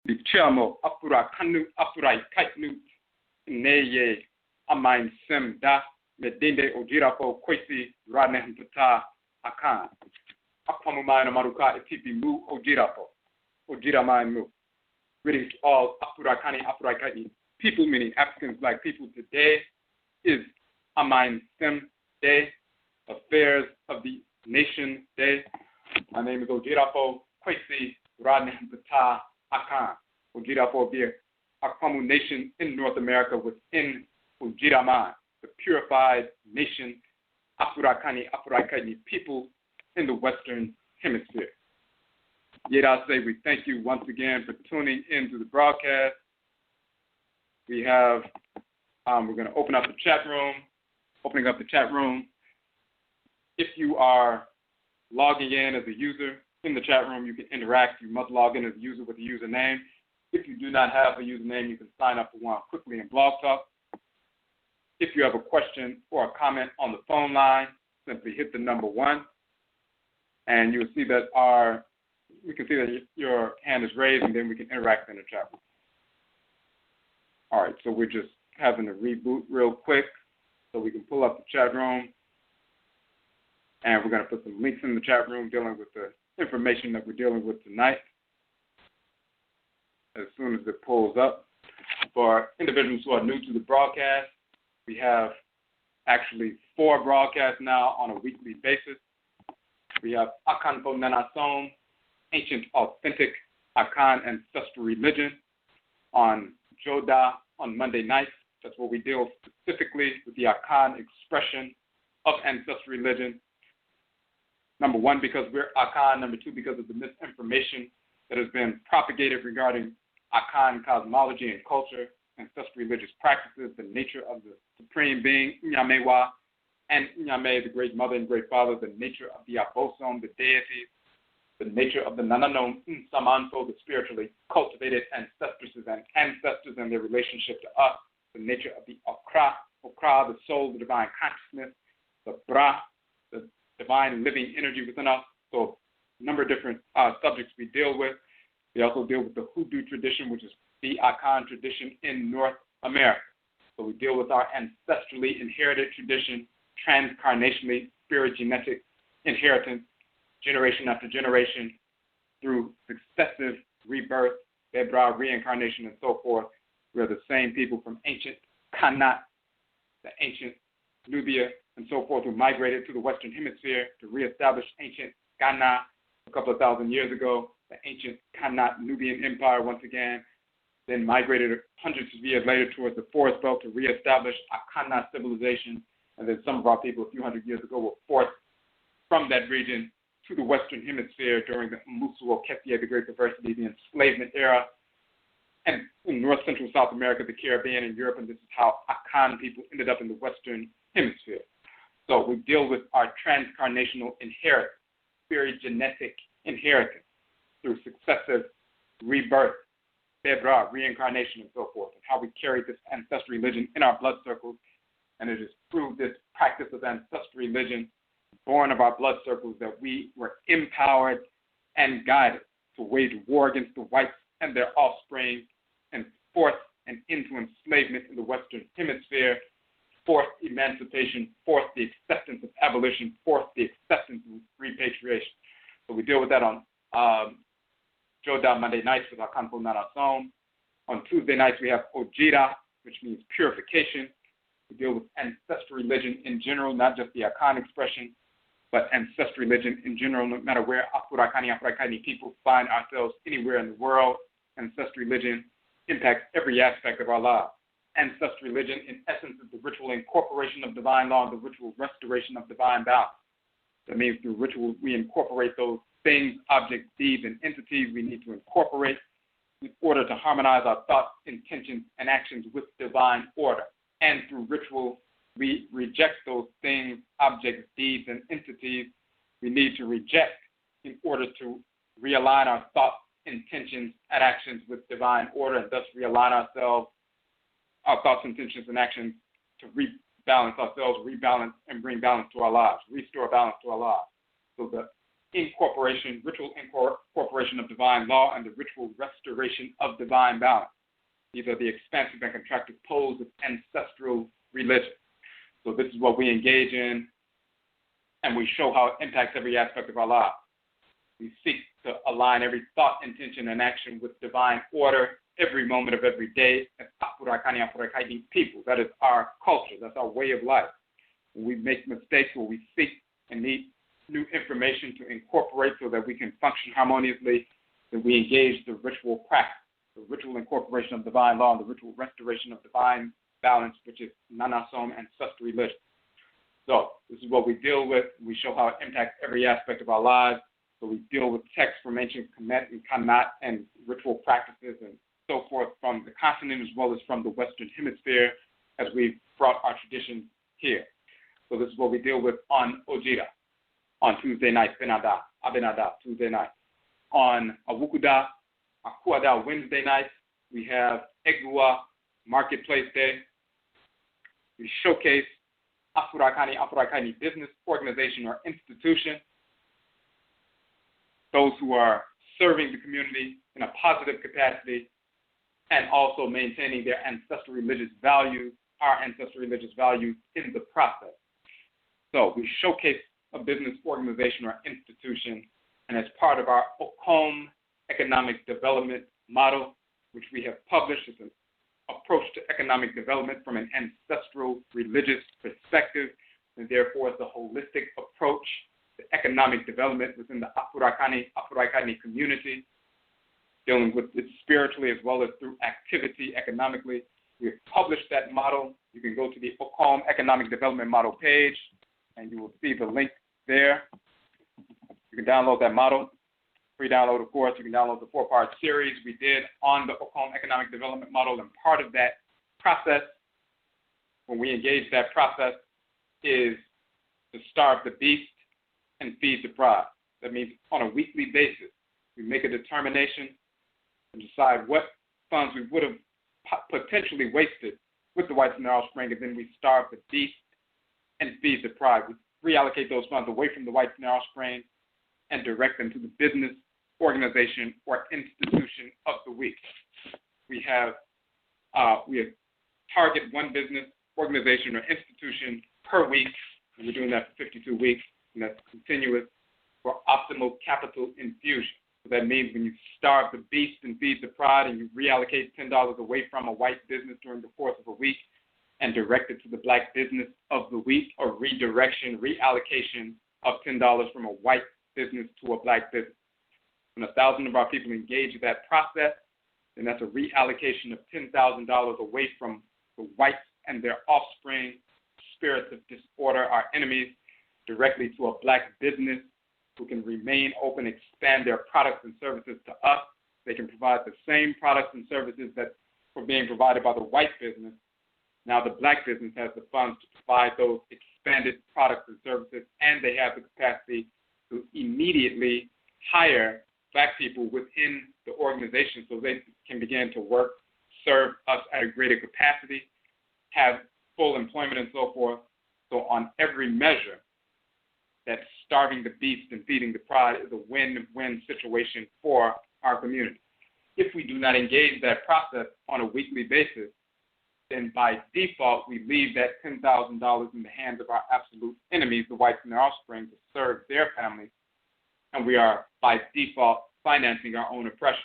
Bichamo Afurakanu Afuraitkaitnut Neye AMANSEM Da Medinde Ojirafo Kwesi Radnehmpata Akan Akwamumana Maruka Etipi Mu Ojiraman Mu. Greetings to all Afurakani Afuraitkaitnit people, meaning Africans, Black people. Today is AMANSEM Day, Affairs of the Nation Day. My name is Ojirafo Kwesi Radnehmpata Akan. Ojirafo Beer, Akwamu Nation in North America within ODWIRAMAN, the Purified Nation, Afurakani Afuraitkaitnit people in the Western Hemisphere. Yet I say we thank you once again for tuning into the broadcast. We have, we're going to opening up the chat room. If you are logging in as a user in the chat room, you can interact. You must log in as a user with a username. If you do not have a username, you can sign up for one quickly in Blog Talk. If you have a question or a comment on the phone line, simply hit the number 1, and you'll see that we can see that your hand is raised, and then we can interact in the chat room. All right, so we're just having to reboot real quick so we can pull up the chat room, and we're going to put some links in the chat room dealing with the information that we're dealing with tonight as soon as it pulls up. For individuals who are new to the broadcast, we have actually 4 broadcasts now on a weekly basis. We have Akanpo Nanasom, Ancient Authentic Akan Ancestral Religion on Joda on Monday nights. That's where we deal specifically with the Akan expression of ancestral religion. Number 1, because we're Akan. Number 2, because of the misinformation that has been propagated regarding Akan cosmology and culture, ancestral religious practices, the nature of the Supreme Being, Nyamewa, and Nyame, the Great Mother and Great Father, the nature of the Abosom, the deities, the nature of the Nananom, Samanto, the spiritually cultivated ancestresses and ancestors and their relationship to us, the nature of the Okra, the soul, the divine consciousness, the Bra, the divine living energy within us. So a number of different subjects we deal with. We also deal with the Hoodoo tradition, which is the Akan tradition in North America. So we deal with our ancestrally inherited tradition, transcarnationally spirit genetic inheritance, generation after generation, through successive rebirth, Bebra, reincarnation, and so forth. We are the same people from Ancient Kamit, the ancient Nubia, and so forth, who migrated to the Western Hemisphere to reestablish ancient Ghana a couple of thousand years ago, the ancient Kamit Nubian Empire once again, then migrated hundreds of years later towards the Forest Belt to reestablish Akana civilization, and then some of our people a few hundred years ago were forced from that region to the Western Hemisphere during the Musuo Ketia, the Great Perversity, the enslavement era, and in North Central South America, the Caribbean, and Europe, and this is how Akan people ended up in the Western Hemisphere. So we deal with our transcarnational inheritance, spirit genetic inheritance through successive rebirth, Bebra, reincarnation, and so forth, and how we carry this ancestral religion in our blood circles. And it is through this practice of ancestral religion, born of our blood circles, that we were empowered and guided to wage war against the whites and their offspring and force an end to enslavement in the Western Hemisphere, force emancipation, force the acceptance of abolition, force the acceptance of repatriation. So we deal with that on Joda Monday nights with our Kanpo Nanasom. On Tuesday nights, we have Ojira, which means purification. We deal with ancestral religion in general, not just the Akan expression, but ancestral religion in general, no matter where Afurakani, Afuraitkaitnit people find ourselves anywhere in the world. Ancestral religion impacts every aspect of our lives. Ancestral religion, in essence, is the ritual incorporation of divine law, the ritual restoration of divine balance. That means through ritual, we incorporate those things, objects, deeds, and entities we need to incorporate in order to harmonize our thoughts, intentions, and actions with divine order. And through ritual, we reject those things, objects, deeds, and entities we need to reject in order to realign our thoughts, intentions, and actions with divine order, and thus realign ourselves, our thoughts, intentions, and actions to rebalance ourselves, rebalance, and bring balance to our lives, restore balance to our lives. So the incorporation, ritual incorporation of divine law, and the ritual restoration of divine balance. These are the expansive and contractive poles of ancestral religion. So this is what we engage in, and we show how it impacts every aspect of our lives. We seek to align every thought, intention, and action with divine order every moment of every day as Afurakani, Afuraitkaitnit people. That is our culture. That's our way of life. When we make mistakes, when we seek and need new information to incorporate so that we can function harmoniously, then we engage the ritual practice, the ritual incorporation of divine law, and the ritual restoration of divine balance, which is Nationhood ancestral religion. So this is what we deal with. We show how it impacts every aspect of our lives. So we deal with texts from Ancient Kamit and Kamit and ritual practices and so forth from the continent as well as from the Western Hemisphere as we've brought our traditions here. So this is what we deal with on Ojira, on Tuesday night, Abenada, Tuesday night. On Awukuda, Akuada, Wednesday night, we have Egua, Marketplace Day. We showcase Afurakani, Afuraitkaitnit business, organization, or institution. Those who are serving the community in a positive capacity and also maintaining their ancestral religious values, our ancestral religious values in the process. So we showcase a business, organization, or institution, and as part of our OKOBO economic development model, which we have published, it's an approach to economic development from an ancestral religious perspective, and therefore it's a holistic approach to economic development within the Afurakani, Afuraitkaitnit community, dealing with it spiritually as well as through activity economically. We have published that model. You can go to the OKOBO economic development model page, and you will see the link there. You can download that model. Free download, of course. You can download the 4-part series we did on the OKOBO economic development model, and part of that process, when we engage that process, is to starve the beast and feed the pride. That means on a weekly basis, we make a determination and decide what funds we would have potentially wasted with the whites and their offspring, and then we starve the beast and feed the pride. We reallocate those funds away from the whites and their offspring and direct them to the business, organization, or institution of the week. We have target one business, organization, or institution per week, and we're doing that for 52 weeks, and that's continuous, for optimal capital infusion. So that means when you starve the beast and feed the pride and you reallocate $10 away from a white business during the course of a week and direct it to the black business of the week, or reallocation of $10 from a white business to a black business. When 1,000 of our people engage in that process, then that's a reallocation of $10,000 away from the whites and their offspring, spirits of disorder, our enemies, directly to a black business who can remain open, expand their products and services to us. They can provide the same products and services that were being provided by the white business. Now the black business has the funds to provide those expanded products and services, and they have the capacity to immediately hire black people within the organization so they can begin to work, serve us at a greater capacity, have full employment and so forth. So on every measure, that starving the beast and feeding the pride is a win-win situation for our community. If we do not engage that process on a weekly basis, then by default, we leave that $10,000 in the hands of our absolute enemies, the whites and their offspring, to serve their families, and we are, by default, financing our own oppression.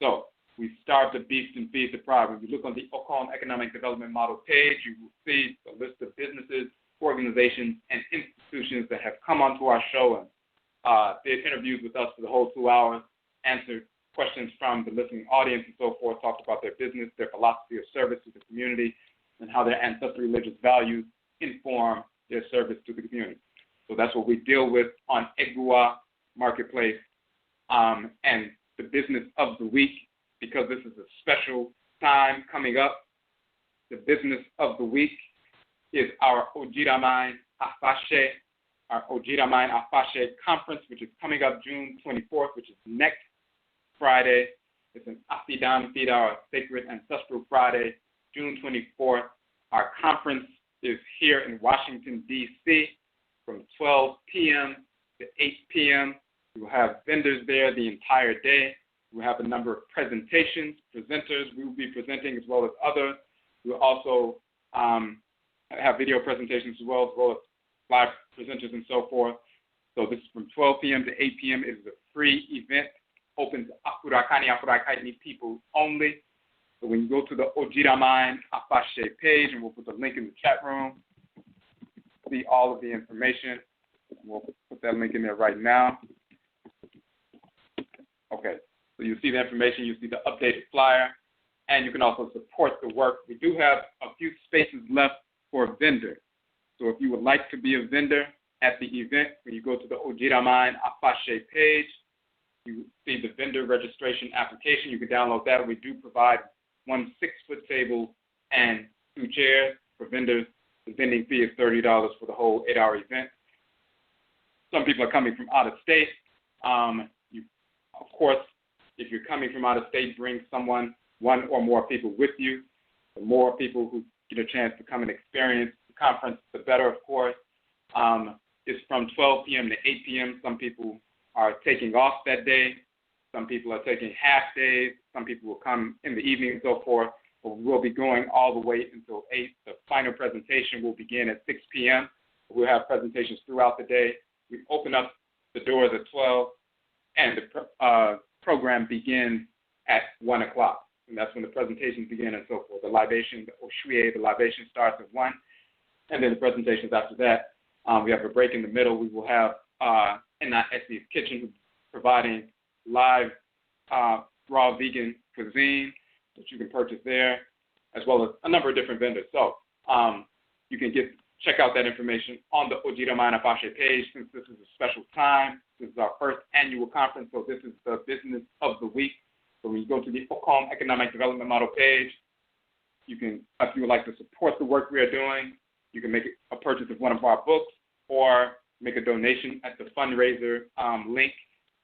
So we starve the beast and feed the pride. When you look on the OKOBO economic development model page, you will see a list of businesses, organizations, and institutions that have come onto our show and did interviews with us for the whole 2 hours, answered questions from the listening audience and so forth, talked about their business, their philosophy of service to the community, and how their ancestral religious values inform their service to the community. So that's what we deal with on Egua Marketplace and the business of the week, because this is a special time coming up. The business of the week is our ODWIRAMAN AFAHYE, our ODWIRAMAN AFAHYE conference, which is coming up June 24th, which is next Friday. It's an Afidam Fida, our Sacred Ancestral Friday, June 24th. Our conference is here in Washington, D.C. from 12 p.m. to 8 p.m. We will have vendors there the entire day. We will have a number of presentations, presenters we will be presenting as well as others. We will also have video presentations as well as live presenters and so forth. So this is from 12 p.m. to 8 p.m. It is a free event, open to Afurakani, Afuraitkaitnit people only. So when you go to the ODWIRAMAN AFAHYE page, and we'll put the link in the chat room, see all of the information. We'll put that link in there right now. Okay, so you see the information, you see the updated flyer, and you can also support the work. We do have a few spaces left for a vendor. So if you would like to be a vendor at the event, when you go to the ODWIRAMAN AFAHYE page, you see the vendor registration application. You can download that. We do provide 1 6-foot table and 2 chairs for vendors. The vending fee is $30 for the whole 8-hour event. Some people are coming from out of state. Of course, if you're coming from out of state, bring someone, 1 or more people with you. The more people who get a chance to come and experience the conference, the better, of course. It's from 12 p.m. to 8 p.m. Some people are taking off that day. Some people are taking half days. Some people will come in the evening and so forth. But we'll be going all the way until 8. The final presentation will begin at 6 p.m. We'll have presentations throughout the day. We open up the doors at 12, and the program begins at 1 o'clock. And that's when the presentations begin and so forth. The libation, the Oshue, the libation starts at 1, and then the presentations after that. We have a break in the middle. We will have Esse's Kitchen providing live raw vegan cuisine that you can purchase there, as well as a number of different vendors. So you can check out that information on the ODWIRAMAN AFAHYE page. Since this is a special time, this is our first annual conference, so this is the business of the week. So when you go to the Okom Economic Development Model page, you can, if you would like to support the work we are doing, you can make a purchase of one of our books or make a donation at the fundraiser link,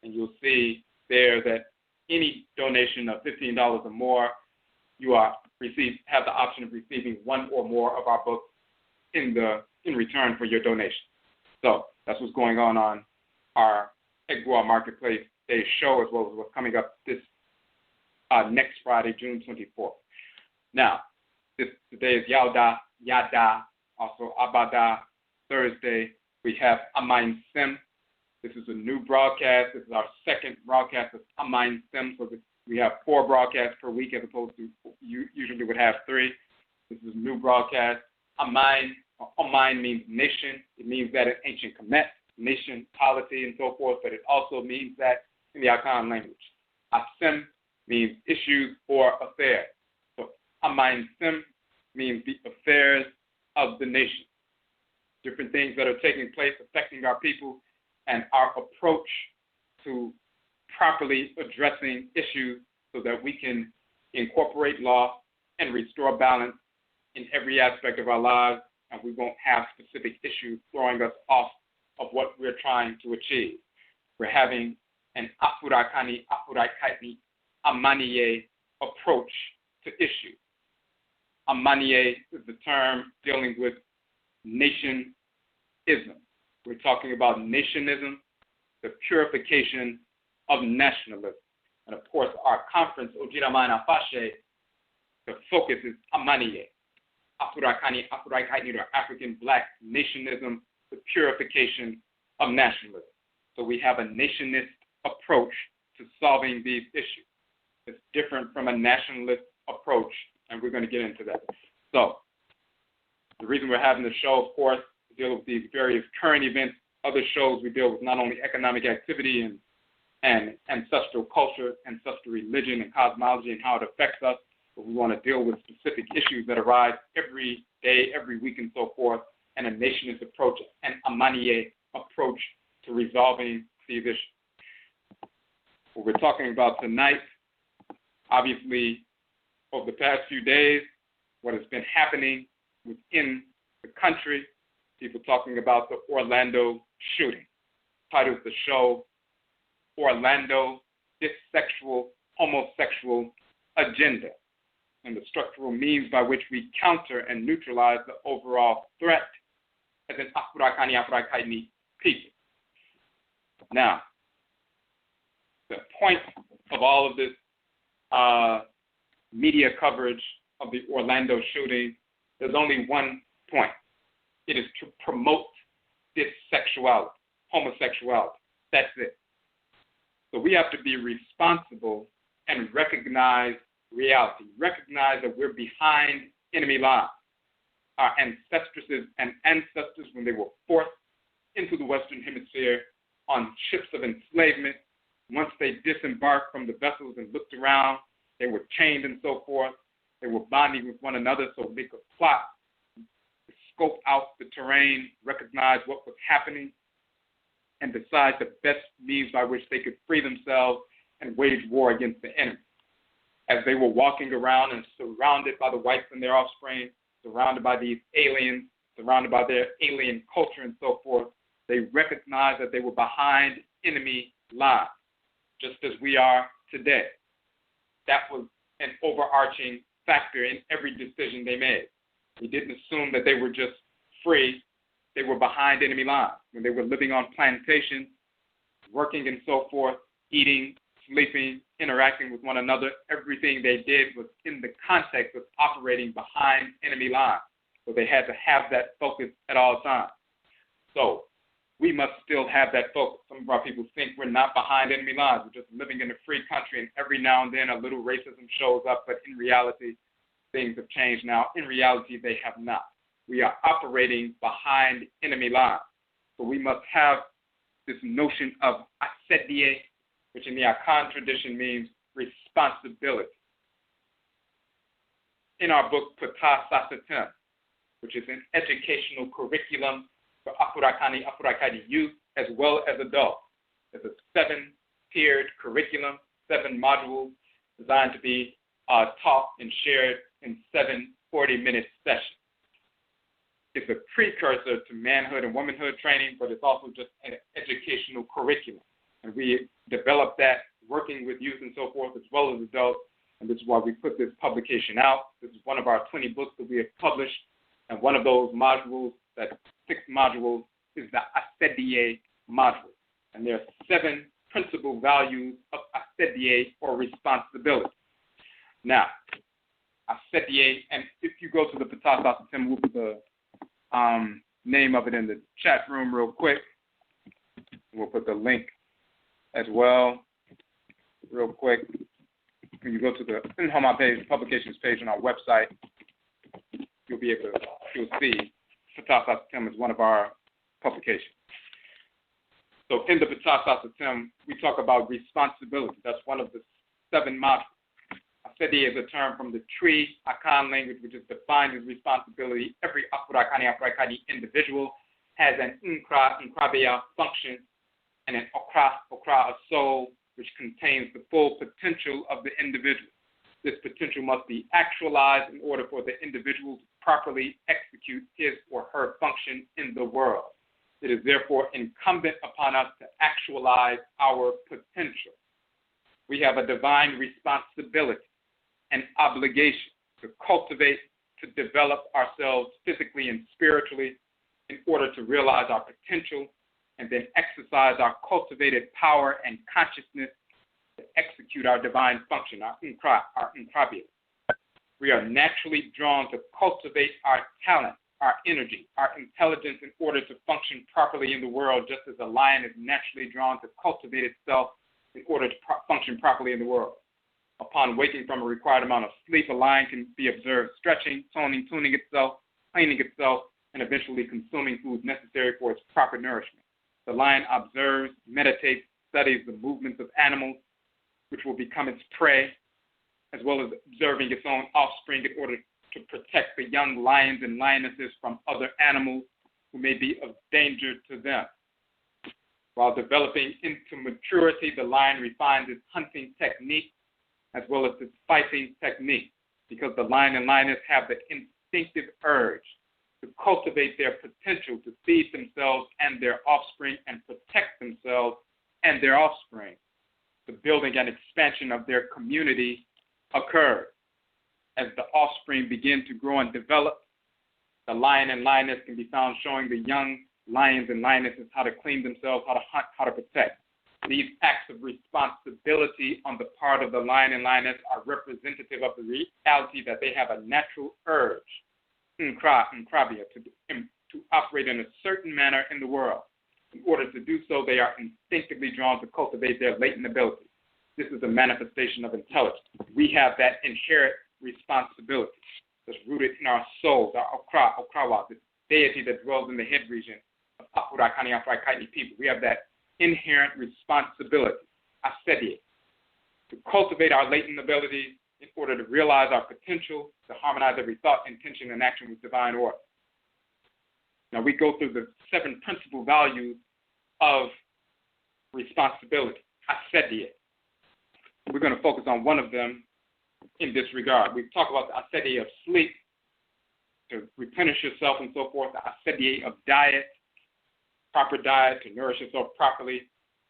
and you'll see there that any donation of $15 or more, you have the option of receiving 1 or more of our books in return for your donation. So that's what's going on our Egua Marketplace Day show, as well as what's coming up this next Friday, June 24th. Now, today is Yada, also Abada. Thursday, we have AMANSEM. This is a new broadcast. This is our second broadcast of AMANSEM. So we have 4 broadcasts per week as opposed to you usually would have 3. This is a new broadcast. Oman means nation. It means that in Ancient Kamit, nation, polity, and so forth, but it also means that in the Akan language. Asem means issues or affairs. So AMANSEM means the affairs of the nation. Different things that are taking place affecting our people and our approach to properly addressing issues so that we can incorporate law and restore balance in every aspect of our lives, and we won't have specific issues throwing us off of what we're trying to achieve. We're having an Afurakani, Afuraitkaitnit, Amaniye approach to issues. Amaniye is the term dealing with nationism. We're talking about nationism, the purification of nationalism. And of course, our conference, ODWIRAMAN AFAHYE, the focus is Amaniye, Afurakani, Afuraitkaitnut, or African Black nationism, the purification of nationalism. So we have a nationist approach to solving these issues. It's different from a nationalist approach, and we're going to get into that. So the reason we're having the show, of course, to deal with these various current events. Other shows we deal with not only economic activity and ancestral culture, ancestral religion, and cosmology and how it affects us, but we want to deal with specific issues that arise every day, every week, and so forth, and a nationist approach, an Amaniye approach to resolving these issues. What we're talking about tonight, obviously, over the past few days, what has been happening within the country, people talking about the Orlando shooting. Titled the show, Orlando Dissexual Homosexual Agenda, and the structural means by which we counter and neutralize the overall threat as an Afurakani, Afuraitkaitnit people. Now, the point of all of this media coverage of the Orlando shooting, there's only one point. It is to promote dissexuality, homosexuality. That's it. So we have to be responsible and recognize reality, recognize that we're behind enemy lines. Our ancestresses and ancestors, when they were forced into the Western Hemisphere on ships of enslavement, once they disembarked from the vessels and looked around, they were chained and so forth. They were bonding with one another so they could plot, scope out the terrain, recognize what was happening, and decide the best means by which they could free themselves and wage war against the enemy. As they were walking around and surrounded by the whites and their offspring, surrounded by these aliens, surrounded by their alien culture and so forth, they recognized that they were behind enemy lines, just as we are today. That was an overarching factor in every decision they made. We didn't assume that they were just free. They were behind enemy lines. When they were living on plantations, working and so forth, eating, sleeping, interacting with one another, everything they did was in the context of operating behind enemy lines. So they had to have that focus at all times. So we must still have that focus. Some of our people think we're not behind enemy lines. We're just living in a free country, and every now and then a little racism shows up, but in reality, things have changed now. In reality, they have not. We are operating behind enemy lines. So we must have this notion of AFAHYE, which in the Akan tradition means responsibility. In our book, SASETEM, which is an educational curriculum for Afurakani, Afuraitkaitnit youth, as well as adults. It's a 7-tiered curriculum, 7 modules designed to be taught and shared in 7 40-minute sessions. It's a precursor to manhood and womanhood training, but it's also just an educational curriculum. And we developed that working with youth and so forth, as well as adults, and this is why we put this publication out. This is one of our 20 books that we have published, and one of those modules, that 6 modules, is the AFAHYE module. And there are 7 principal values of AFAHYE, or responsibility. Now, AFAHYE, and if you go to the PTAH, we'll put the name of it in the chat room real quick. We'll put the link as well real quick. When you go to the Homa page, publications page on our website, you'll see PTAH is one of our publications. So in the PTAH, we talk about responsibility. That's one of the 7 modules. AFAHYE is a term from the Tree Akan language, which is defined as responsibility. Every Afurakani, Afuraitkaitnit individual has an Nkrabeya function and an Okra, a soul, which contains the full potential of the individual. This potential must be actualized in order for the individual to properly execute his or her function in the world. It is therefore incumbent upon us to actualize our potential. We have a divine responsibility and obligation to cultivate, to develop ourselves physically and spiritually in order to realize our potential, and then exercise our cultivated power and consciousness to execute our divine function, our Nkrabeya. We are naturally drawn to cultivate our talent, our energy, our intelligence in order to function properly in the world, just as a lion is naturally drawn to cultivate itself in order to function properly in the world. Upon waking from a required amount of sleep, a lion can be observed stretching, tuning itself, cleaning itself, and eventually consuming food necessary for its proper nourishment. The lion observes, meditates, studies the movements of animals, which will become its prey, as well as observing its own offspring in order to protect the young lions and lionesses from other animals who may be of danger to them. While developing into maturity, the lion refines its hunting technique as well as its fighting technique, because the lion and lioness have the instinctive urge to cultivate their potential to feed themselves and their offspring and protect themselves and their offspring. The building and expansion of their community occurs. As the offspring begin to grow and develop, the lion and lioness can be found showing the young lions and lionesses how to clean themselves, how to hunt, how to protect. These acts of responsibility on the part of the lion and lioness are representative of the reality that they have a natural urge, to operate in a certain manner in the world. In order to do so, they are instinctively drawn to cultivate their latent abilities. This is a manifestation of intelligence. We have that inherent responsibility that's rooted in our souls, our Okrawa, this deity that dwells in the head region of Afurakani, Afuraitkaitnit people. We have that inherent responsibility, AFAHYE, to cultivate our latent abilities in order to realize our potential, to harmonize every thought, intention, and action with divine order. Now we go through the 7 principal values of responsibility, AFAHYE. We're going to focus on one of them in this regard. We talk about the AFAHYE of sleep, to replenish yourself and so forth, the AFAHYE of diet, proper diet to nourish yourself properly,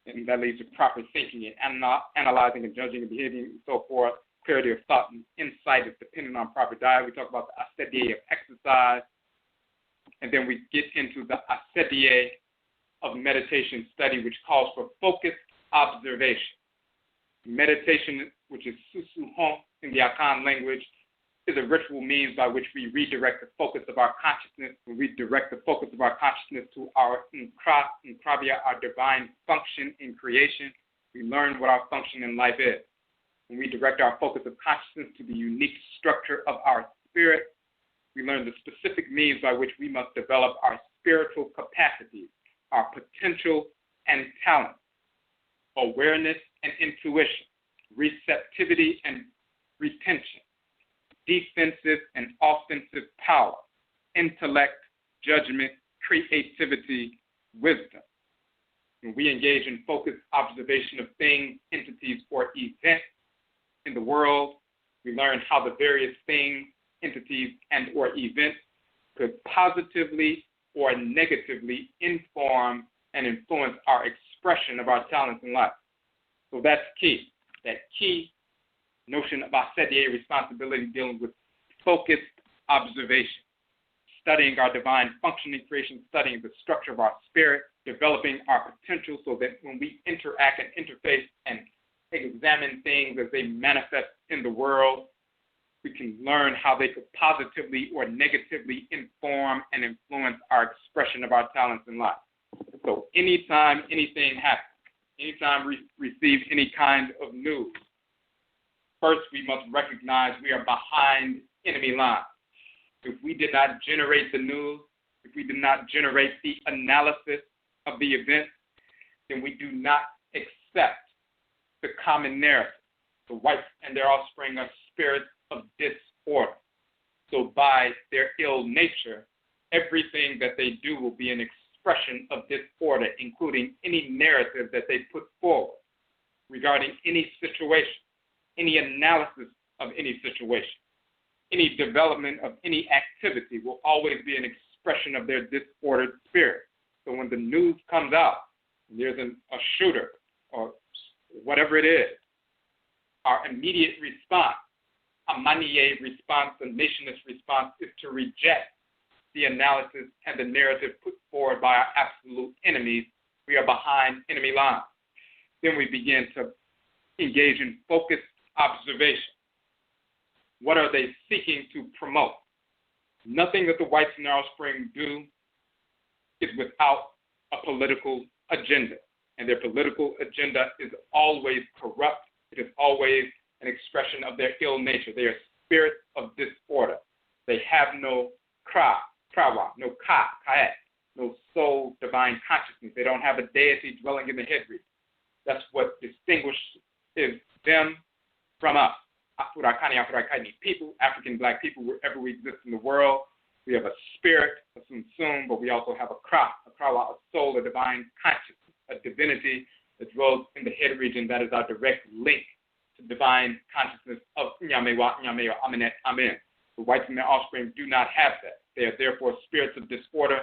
and that leads to proper thinking and analyzing and judging and behaving and so forth. Clarity of thought and insight is dependent on proper diet. We talk about the AFAHYE of exercise, and then we get into the AFAHYE of meditation study, which calls for focused observation. Meditation, which is susuhon in the Akan language, is a ritual means by which we redirect the focus of our consciousness. We redirect the focus of our consciousness to our Nkrabya, our divine function in creation. We learn what our function in life is. When we direct our focus of consciousness to the unique structure of our spirit, we learn the specific means by which we must develop our spiritual capacities, our potential and talent, awareness and intuition, receptivity and retention, defensive and offensive power, intellect, judgment, creativity, wisdom. When we engage in focused observation of things, entities, or events in the world, we learn how the various things, entities, and or events could positively or negatively inform and influence our expression of our talents in life. So that's key. That key notion of AFAHYE responsibility dealing with focused observation, studying our divine function in creation, studying the structure of our spirit, developing our potential so that when we interact and interface and examine things as they manifest in the world, we can learn how they could positively or negatively inform and influence our expression of our talents in life. So anytime anything happens, anytime we receive any kind of news, first we must recognize we are behind enemy lines. If we did not generate the news, if we did not generate the analysis of the event, then we do not accept the common narrative. The whites and their offspring are spirits of disorder. So by their ill nature, everything that they do will be an expression of disorder, including any narrative that they put forward regarding any situation, any analysis of any situation, any development of any activity will always be an expression of their disordered spirit. So when the news comes out, there's a shooter or whatever it is, our immediate response, a manier response, a nationist response, is to reject the analysis and the narrative put forward by our absolute enemies. We are behind enemy lines. Then we begin to engage in focused observation. What are they seeking to promote? Nothing that the whites and their offspring do is without a political agenda. And their political agenda is always corrupt. It is always an expression of their ill nature. They are spirits of disorder. They have no no kaet, no soul, divine consciousness. They don't have a deity dwelling in the head region. That's what distinguishes them from us. Afurakani, Afuraitkaitnit people, African black people, wherever we exist in the world, we have a spirit, a sumsum, but we also have a krawa, a soul, a divine consciousness, a divinity that dwells in the head region. That is our direct link to divine consciousness of Nyamewa, Nyameo, Aminet, Amen. The whites and their offspring do not have that. They are therefore spirits of disorder.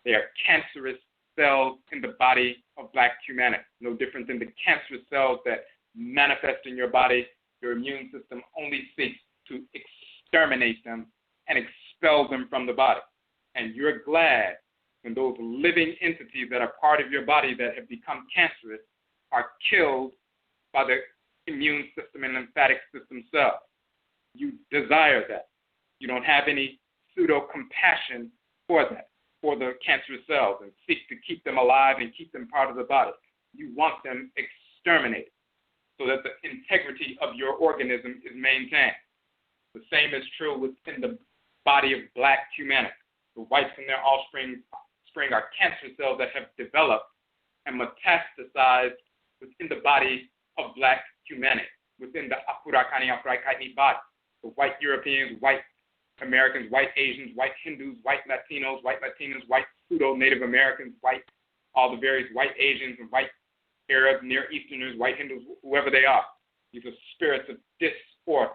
They are cancerous cells in the body of black humanity. No different than the cancerous cells that manifest in your body. Your immune system only seeks to exterminate them and expel them from the body. And you're glad when those living entities that are part of your body that have become cancerous are killed by the immune system and lymphatic system cells. You desire that. You don't have any pseudo-compassion for that, for the cancerous cells, and seek to keep them alive and keep them part of the body. You want them exterminated so that the integrity of your organism is maintained. The same is true within the body of black humanity. The whites and their offspring are cancer cells that have developed and metastasized within the body of black humanity, within the Afurakani, Afuraitkaitnit body. The white Europeans, white Americans, white Asians, white Hindus, white Latinos, white Latinas, white pseudo-Native Americans, white, all the various white Asians and white Arabs, Near Easterners, white Hindus, whoever they are. These are spirits of disorder,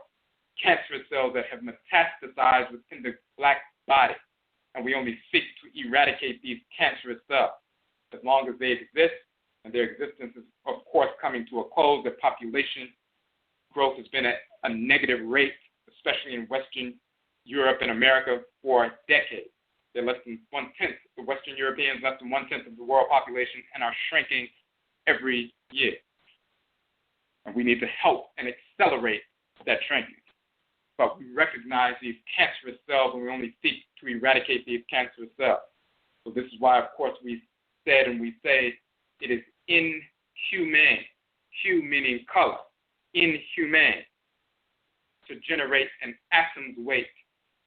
cancerous cells that have metastasized within the black body. And we only seek to eradicate these cancerous cells. As long as they exist, and their existence is, of course, coming to a close, the population growth has been at a negative rate, especially in Western Europe and America, for decades. They're less than 1/10, the Western Europeans, less than 1/10 of the world population, and are shrinking every year. And we need to help and accelerate that shrinking. But we recognize these cancerous cells, and we only seek to eradicate these cancerous cells. So this is why, of course, we said and we say it is inhumane, hue meaning color, inhumane, to generate an atom's weight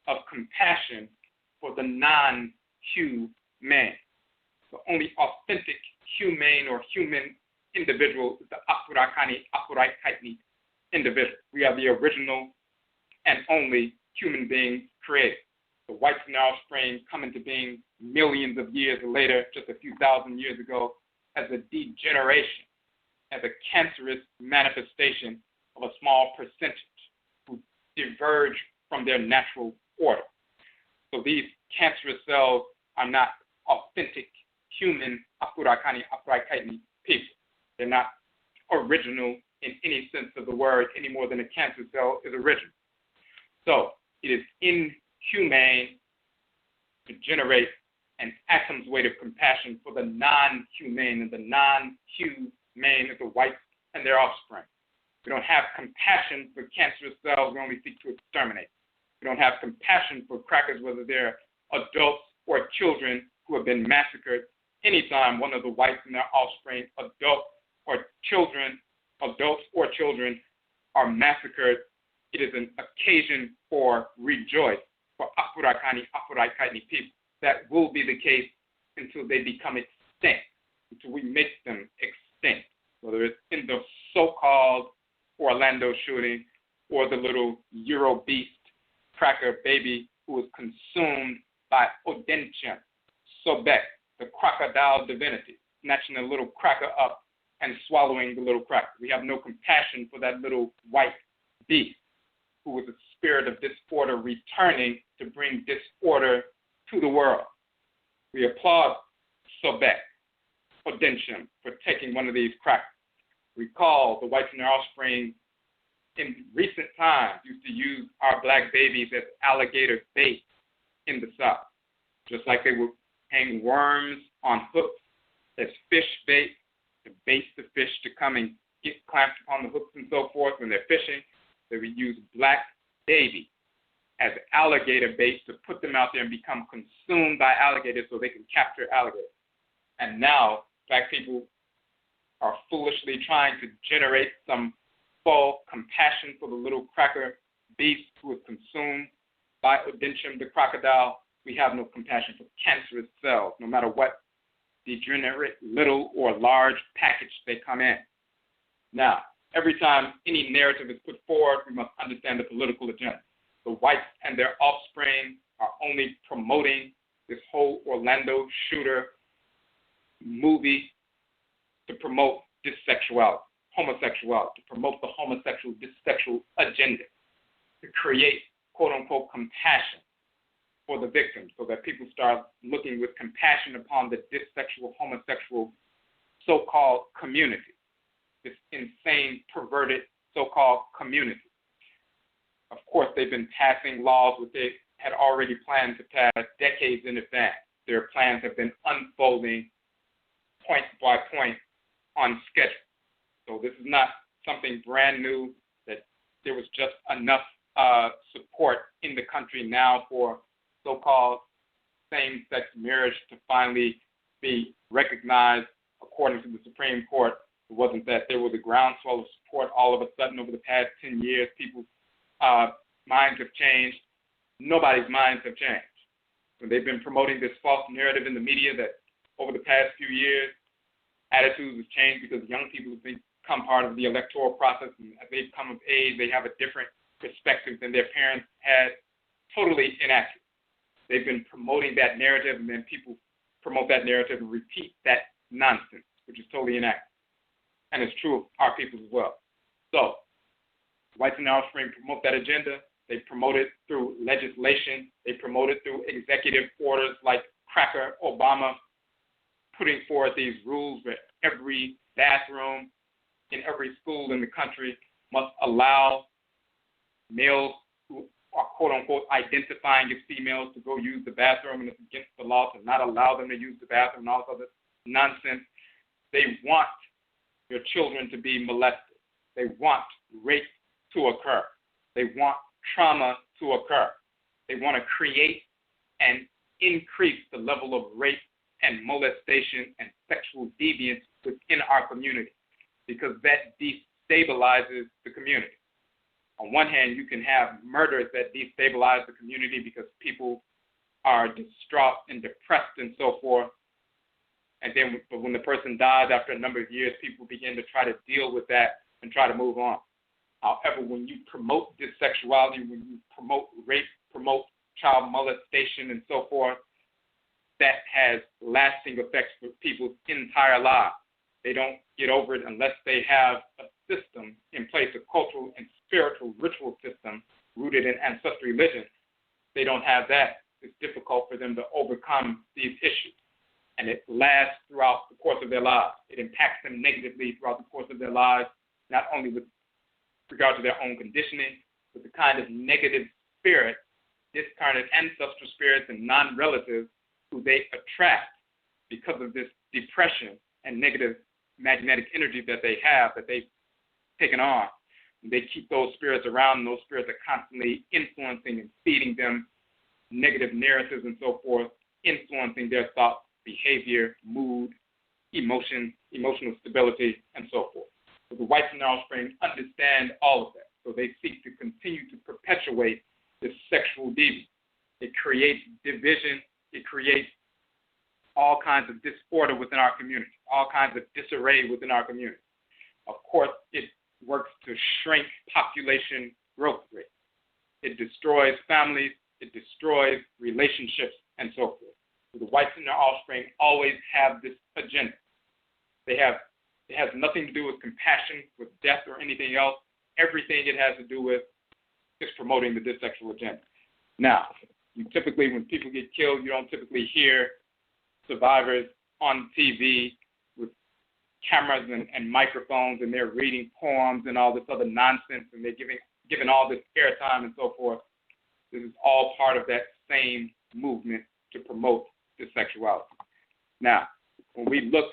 of compassion for the non-humane. The only authentic humane or human individual is the Afurakani, Afuraitkaitnit individual. We are the original and only human beings created. The whites and their offspring come into being millions of years later, just a few thousand years ago, as a degeneration, as a cancerous manifestation of a small percentage who diverge from their natural order. So these cancerous cells are not authentic human Afurakani, Afuraitkaitnit people. They're not original in any sense of the word, any more than a cancer cell is original. So it is inhumane to generate an atom's weight of compassion for the non-humane, and the non-humane is the whites and their offspring. We don't have compassion for cancerous cells. We only seek to exterminate. We don't have compassion for crackers, whether they're adults or children who have been massacred. Anytime one of the whites and their offspring, adults or children, are massacred, it is an occasion for rejoice for Afurakani, Afuraitkaitnit people. That will be the case until they become extinct, until we make them extinct, whether it's in the so-called Orlando shooting or the little Euro beast cracker baby who was consumed by Odenchen, Sobek, the crocodile divinity, snatching a little cracker up and swallowing the little cracker. We have no compassion for that little white beast who was a spirit of disorder returning to bring disorder to the world. We applaud Sobek, Odenchen, for taking one of these crackers. Recall the whites and their offspring in recent times used to use our black babies as alligator bait in the South, just like they would hang worms on hooks as fish bait to bait the fish to come and get clamped upon the hooks and so forth when they're fishing. They would use black babies as alligator bait to put them out there and become consumed by alligators so they can capture alligators. And now black people are foolishly trying to generate some false compassion for the little cracker beast who was consumed by Odenchen the crocodile. We have no compassion for cancerous cells, no matter what degenerate little or large package they come in. Now, every time any narrative is put forward, we must understand the political agenda. The whites and their offspring are only promoting this whole Orlando shooter movie to promote dissexuality, homosexuality, to promote the homosexual, dissexual agenda, to create, quote-unquote, compassion for the victims so that people start looking with compassion upon the dissexual, homosexual so-called community, this insane, perverted so-called community. Of course, they've been passing laws which they had already planned to pass decades in advance. their plans have been unfolding point by point on schedule. So this is not something brand new, that there was just enough support in the country now for so-called same-sex marriage to finally be recognized according to the Supreme Court. It wasn't that there was a groundswell of support all of a sudden over the past 10 years. People's minds have changed. Nobody's minds have changed. So they've been promoting this false narrative in the media that over the past few years, attitudes have changed because young people have become part of the electoral process, and as they've come of age, they have a different perspective than their parents had. Totally inaccurate. They've been promoting that narrative, and then people promote that narrative and repeat that nonsense, which is totally inaccurate. And it's true of our people as well. So, whites and their offspring promote that agenda. They promote it through legislation. They promote it through executive orders like Cracker Obama, putting forth these rules where every bathroom in every school in the country must allow males who are quote-unquote identifying as females to go use the bathroom, and it's against the law to not allow them to use the bathroom and all this other nonsense. They want your children to be molested. They want rape to occur. They want trauma to occur. They want to create and increase the level of rape and molestation and sexual deviance within our community, because that destabilizes the community. On one hand, you can have murders that destabilize the community because people are distraught and depressed and so forth. And then when the person dies after a number of years, people begin to try to deal with that and try to move on. However, when you promote dissexuality, when you promote rape, promote child molestation and so forth, that has lasting effects for people's entire lives. They don't get over it unless they have a system in place, a cultural and spiritual ritual system rooted in ancestral religion. They don't have that. It's difficult for them to overcome these issues. And it lasts throughout the course of their lives. It impacts them negatively throughout the course of their lives, not only with regard to their own conditioning, but the kind of negative spirit, discarnate ancestral spirits and non-relatives who they attract because of this depression and negative magnetic energy that they have, that they've taken on. They keep those spirits around, and those spirits are constantly influencing and feeding them negative narratives and so forth, influencing their thoughts, behavior, mood, emotion, emotional stability, and so forth. So the whites and their offspring understand all of that. So they seek to continue to perpetuate this sexual deviance. It creates division. It creates all kinds of disorder within our community, all kinds of disarray within our community. Of course, it works to shrink population growth rate. It destroys families. It destroys relationships and so forth. So the whites and their offspring always have this agenda. It has nothing to do with compassion, with death, or anything else. Everything it has to do with is promoting the dissexual agenda. Now, you typically, when people get killed, you don't typically hear survivors on TV with cameras and microphones, and they're reading poems and all this other nonsense, and they're giving all this airtime and so forth. This is all part of that same movement to promote dissexuality. Now, when we look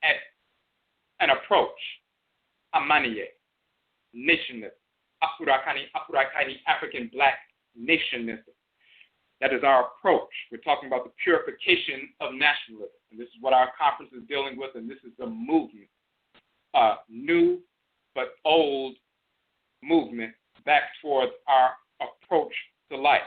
at an approach, AMANSEM, nationalism, Afurakani, Afuraitkaitnit, African Black nationalism. That is our approach. We're talking about the purification of nationalism. And this is what our conference is dealing with, and this is the movement, new but old movement back towards our approach to life.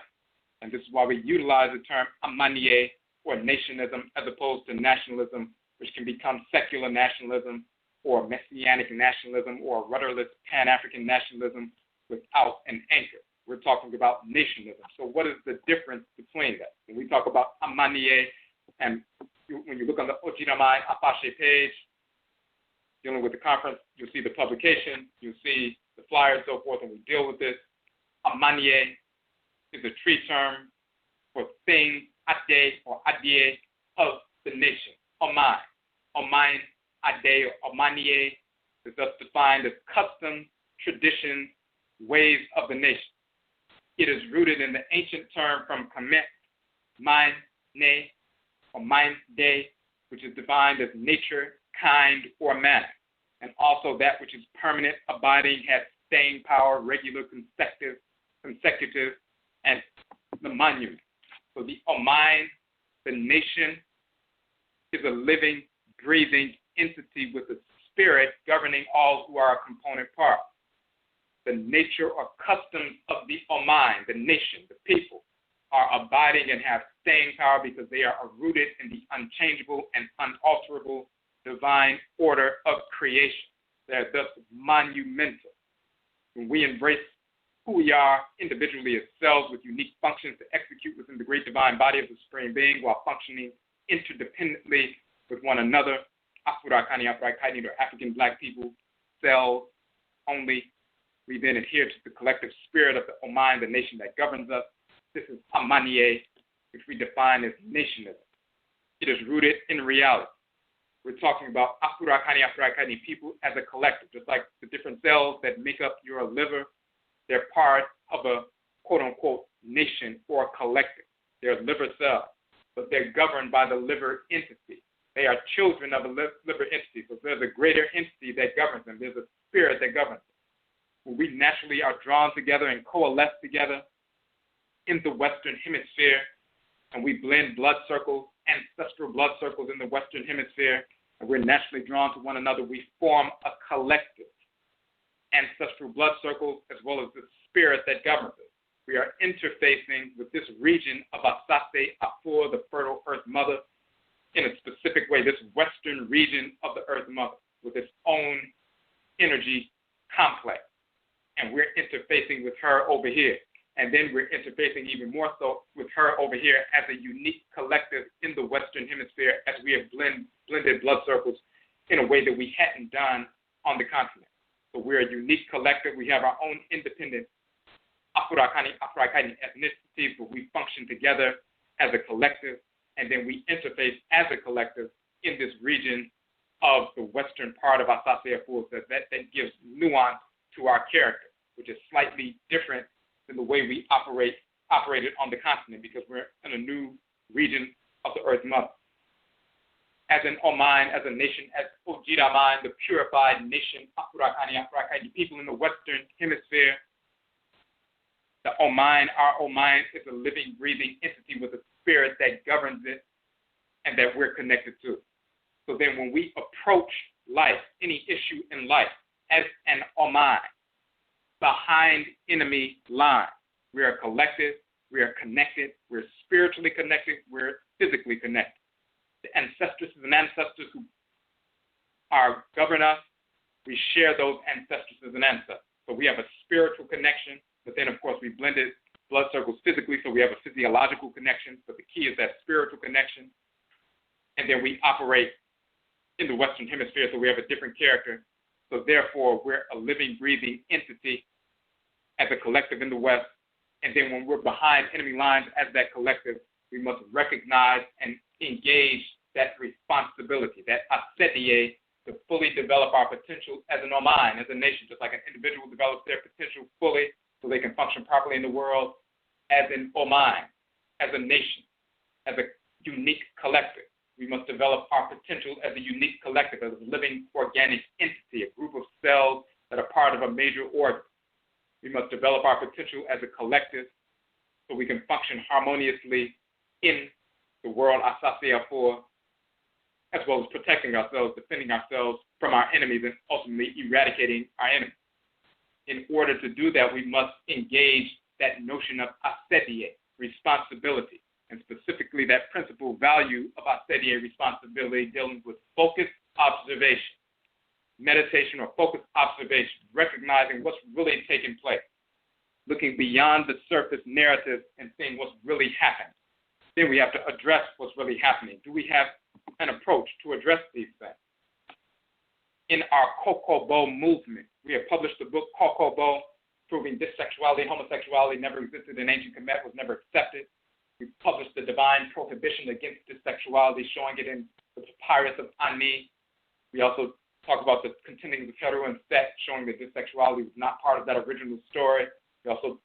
And this is why we utilize the term AMANSEM, or nationalism, as opposed to nationalism, which can become secular nationalism or messianic nationalism or rudderless Pan-African nationalism without an anchor. We're talking about nationalism. So what is the difference between that? When we talk about AMANSEM, and when you look on the ODWIRAMAN AFAHYE page, dealing with the conference, you'll see the publication, you'll see the flyer and so forth, and we deal with this. AMANSEM is a tree term for thing, ade or adie of the nation. Oman. Oman, ade or AMANSEM is thus defined as custom, tradition, ways of the nation. It is rooted in the ancient term from Kamit, man, ne, or mind de, which is defined as nature, kind, or manner, and also that which is permanent, abiding, has staying power, regular, consecutive, and the monument. So the Oman, the nation, is a living, breathing entity with a spirit governing all who are a component part. The nature or customs of the Oman, the nation, the people, are abiding and have staying power because they are rooted in the unchangeable and unalterable divine order of creation. They are thus monumental. When we embrace who we are individually as selves with unique functions to execute within the great divine body of the Supreme Being while functioning interdependently with one another, Afurakani, Afuraitkaitnut, or African Black people, selves only, we then adhere to the collective spirit of the Oman, the nation that governs us. This is Amaniye, which we define as nationalism. It is rooted in reality. We're talking about Afurakani, Afuraitkaitnut people as a collective, just like the different cells that make up your liver. They're part of a quote-unquote nation or collective. They're liver cells, but they're governed by the liver entity. They are children of a liver entity, so there's a greater entity that governs them. There's a spirit that governs them. We naturally are drawn together and coalesce together in the Western Hemisphere, and we blend blood circles, ancestral blood circles in the Western Hemisphere, and we're naturally drawn to one another. We form a collective ancestral blood circles as well as the spirit that governs us. We are interfacing with this region of AFAHYE, the fertile earth mother, in a specific way, this western region of the earth mother with its own energy complex. And we're interfacing with her over here. And then we're interfacing even more so with her over here as a unique collective in the Western Hemisphere as we have blended blood circles in a way that we hadn't done on the continent. So we're a unique collective. We have our own independent Afurakani, Afuraitkaitnut ethnicities, but we function together as a collective, and then we interface as a collective in this region of the western part of AFAHYE. That gives nuance to our character, which is slightly different than the way we operated on the continent because we're in a new region of the earth mother. As in Oman, as a nation, as ODWIRAMAN, the purified nation, Afurakani, Afuraitkaitnut, people in the Western Hemisphere, the Oman, our Oman is a living, breathing entity with a spirit that governs it and that we're connected to. So then when we approach life, any issue in life, as an Oman, behind enemy lines, we are collective, we are connected, we're spiritually connected, we're physically connected. The ancestresses and ancestors who are govern us, we share those ancestresses and ancestors. So we have a spiritual connection, but then, of course, we blended blood circles physically, so we have a physiological connection, but the key is that spiritual connection. And then we operate in the Western Hemisphere, so we have a different character. So therefore, we're a living, breathing entity as a collective in the West. And then when we're behind enemy lines as that collective, we must recognize and engage that responsibility, that AFAHYE, to fully develop our potential as an Oman, as a nation, just like an individual develops their potential fully so they can function properly in the world, as in Oman, as a nation, as a unique collective. We must develop our potential as a unique collective, as a living organic entity, a group of cells that are part of a major organ. We must develop our potential as a collective so we can function harmoniously in the world, AFAHYE, as well as protecting ourselves, defending ourselves from our enemies, and ultimately eradicating our enemies. In order to do that, we must engage that notion of AFAHYE, responsibility, and specifically that principal value of AFAHYE responsibility dealing with focused observation, meditation or focused observation, recognizing what's really taking place, looking beyond the surface narrative and seeing what's really happening. Then we have to address what's really happening. Do we have an approach to address these things? In our KOKOBO movement, we have published the book KOKOBO, proving dissexuality, homosexuality never existed in Ancient Kamit, was never accepted. We published the divine Prohibition Against dissexuality, showing it in the papyrus of Ani. We also talk about the contending of the Keru and Set, showing that dissexuality was not part of that original story. We also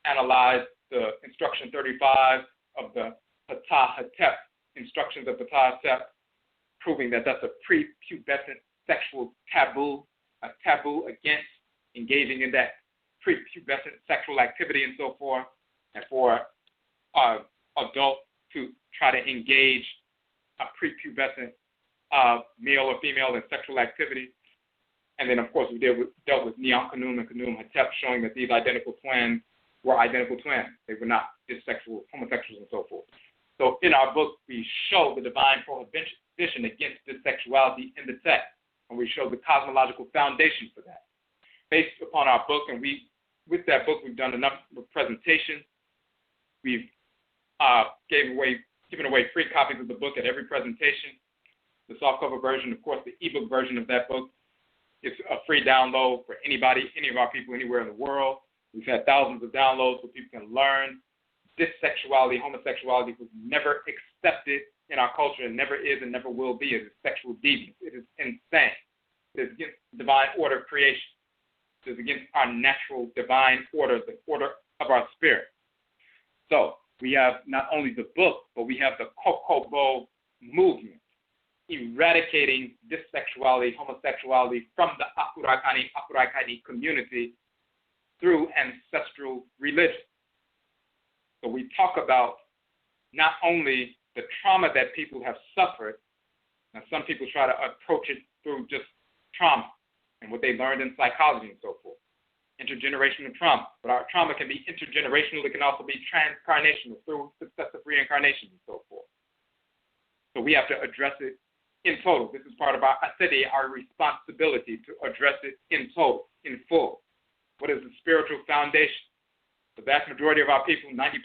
analyzed the Instruction 35 of the PTAH, instructions of PTAH, proving that that's a prepubescent sexual taboo, a taboo against engaging in that prepubescent sexual activity and so forth, and for adults to try to engage a prepubescent male or female in sexual activity. And then, of course, we dealt with Neon Kanum and Kanum Hatep, showing that these identical twins were identical twins. They were not dissexual, homosexuals, and so forth. So in our book, we show the divine prohibition against dissexuality in the text, and we show the cosmological foundation for that. Based upon our book, and with that book, we've done a number of presentations. We've given away free copies of the book at every presentation. The softcover version, of course, the ebook version of that book is a free download for anybody, any of our people anywhere in the world. We've had thousands of downloads so people can learn. Dissexuality, homosexuality was never accepted in our culture and never is and never will be as a sexual deviance. It is insane. It is against divine order of creation. It is against our natural divine order, the order of our spirit. So we have not only the book, but we have the KOKOBO movement, eradicating dissexuality, homosexuality from the Afurakani, Afuraitkaitnit community through ancestral religion. So we talk about not only the trauma that people have suffered, and some people try to approach it through just trauma and what they learned in psychology and so forth, intergenerational trauma. But our trauma can be intergenerational. It can also be transcarnational through successive reincarnations and so forth. So we have to address it in total. This is part of our responsibility to address it in total, in full. What is the spiritual foundation? The vast majority of our people, 90+%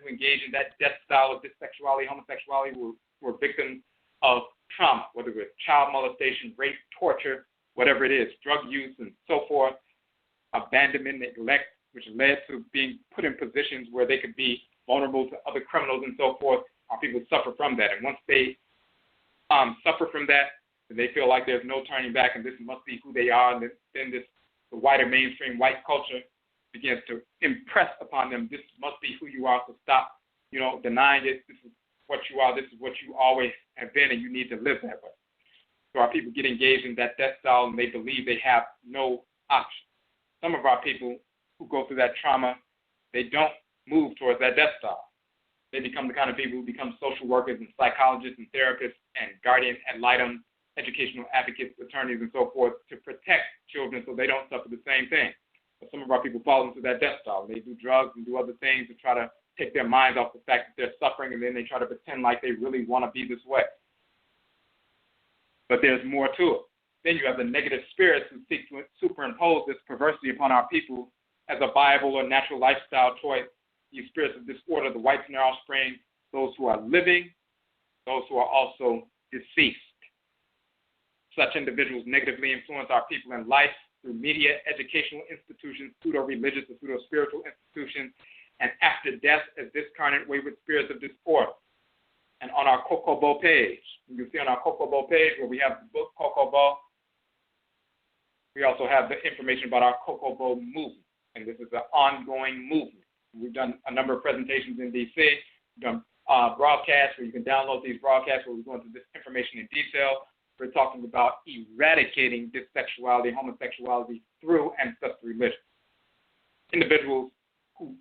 who engage in that death style of dissexuality, homosexuality, were victims of trauma, whether it was child molestation, rape, torture, whatever it is, drug use and so forth, abandonment, neglect, which led to being put in positions where they could be vulnerable to other criminals and so forth. Our people suffer from that. And once they suffer from that, then they feel like there's no turning back and this must be who they are. And then the wider mainstream white culture begins to impress upon them, this must be who you are, so stop, denying it. This is what you are. This is what you always have been, and you need to live that way. So our people get engaged in that death style, and they believe they have no option. Some of our people who go through that trauma, they don't move towards that death style. They become the kind of people who become social workers and psychologists and therapists and guardian ad litem, educational advocates, attorneys, and so forth to protect children so they don't suffer the same thing. But some of our people fall into that death style. They do drugs and do other things to try to take their minds off the fact that they're suffering, and then they try to pretend like they really want to be this way. But there's more to it. Then you have the negative spirits who seek to superimpose this perversity upon our people as a viable or natural lifestyle choice. These spirits of disorder, the whites and their offspring, those who are living, those who are also deceased. Such individuals negatively influence our people in life through media, educational institutions, pseudo-religious or pseudo-spiritual institutions, and after death as discarnate wayward spirits of disorder. And on our KOKOBO page, you can see on our KOKOBO page where we have the book KOKOBO, we also have the information about our KOKOBO movement. And this is an ongoing movement. We've done a number of presentations in D.C., we've done broadcasts where you can download these broadcasts where we go into this information in detail. We're talking about eradicating dissexuality, homosexuality through ancestral religion. Individuals who,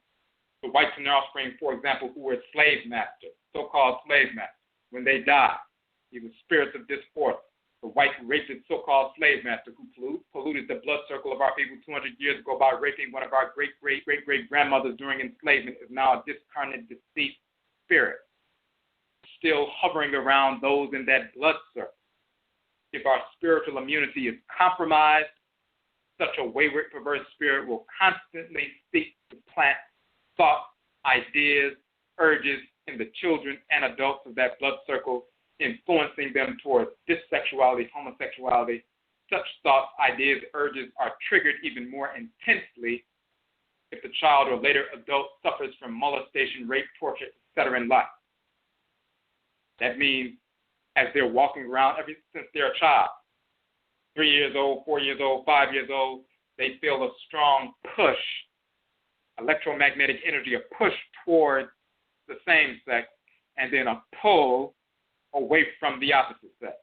the whites and their offspring, for example, who were slave masters, so-called slave masters, when they died, these were spirits of disorder. The white racist so-called slave master who polluted the blood circle of our people 200 years ago by raping one of our great-great-great-great-grandmothers during enslavement is now a discarnate, deceased spirit, still hovering around those in that blood circle. If our spiritual immunity is compromised, such a wayward, perverse spirit will constantly seek to plant thoughts, ideas, urges in the children and adults of that blood circle, influencing them towards dissexuality, homosexuality. Such thoughts, ideas, urges are triggered even more intensely if the child or later adult suffers from molestation, rape, torture, etc. in life. That means as they're walking around, ever since they're a child, 3 years old, 4 years old, 5 years old, they feel a strong push, electromagnetic energy, a push towards the same sex, and then a pull away from the opposite sex.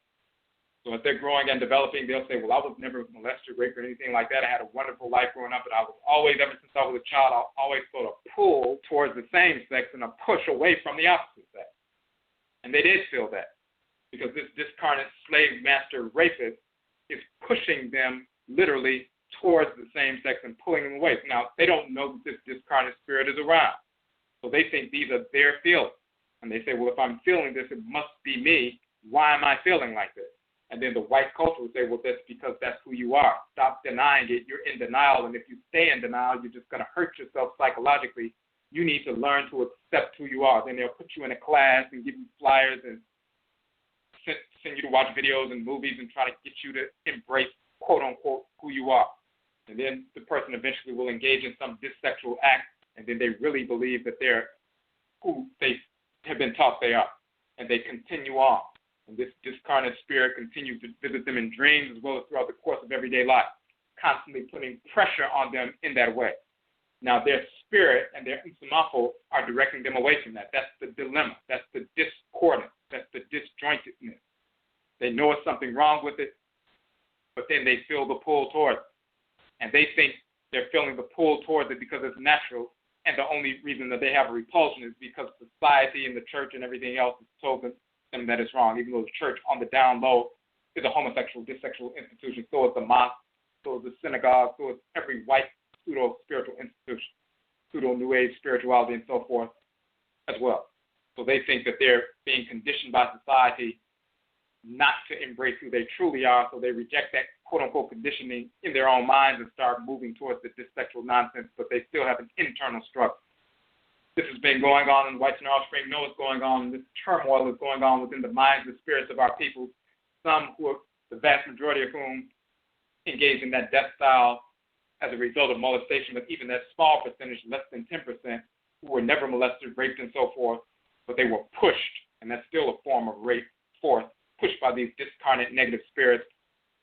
So as they're growing and developing, they'll say, well, I was never molested, raped, or anything like that. I had a wonderful life growing up, but I was always, ever since I was a child, I always felt a pull towards the same sex and a push away from the opposite sex. And they did feel that because this discarnate slave master rapist is pushing them literally towards the same sex and pulling them away. Now, they don't know that this discarnate spirit is around. So they think these are their feelings. And they say, well, if I'm feeling this, it must be me. Why am I feeling like this? And then the white culture will say, well, that's because that's who you are. Stop denying it. You're in denial. And if you stay in denial, you're just going to hurt yourself psychologically. You need to learn to accept who you are. Then they'll put you in a class and give you flyers and send you to watch videos and movies and try to get you to embrace, quote unquote, who you are. And then the person eventually will engage in some dissexual act, and then they really believe that they're who they have been taught they are. And they continue on. And this discarnate spirit continues to visit them in dreams as well as throughout the course of everyday life, constantly putting pressure on them in that way. Now, their spirit and their insamafo are directing them away from that. That's the dilemma. That's the discordance. That's the disjointedness. They know it's something wrong with it, but then they feel the pull towards it. And they think they're feeling the pull towards it because it's natural, and the only reason that they have a repulsion is because society and the church and everything else has told them that it's wrong, even though the church on the down low is a homosexual, dissexual institution. So is the mosque, so is the synagogue, so is every white pseudo-spiritual institution, pseudo-New Age spirituality and so forth as well. So they think that they're being conditioned by society not to embrace who they truly are, so they reject that quote-unquote conditioning in their own minds and start moving towards the dissexual nonsense, but they still have an internal struggle. This has been going on, and the whites and their offspring know what's going on. This turmoil is going on within the minds and spirits of our people, some who are, the vast majority of whom engage in that death style as a result of molestation, but even that small percentage, less than 10%, who were never molested, raped, and so forth, but they were pushed, and that's still a form of rape, pushed by these discarnate negative spirits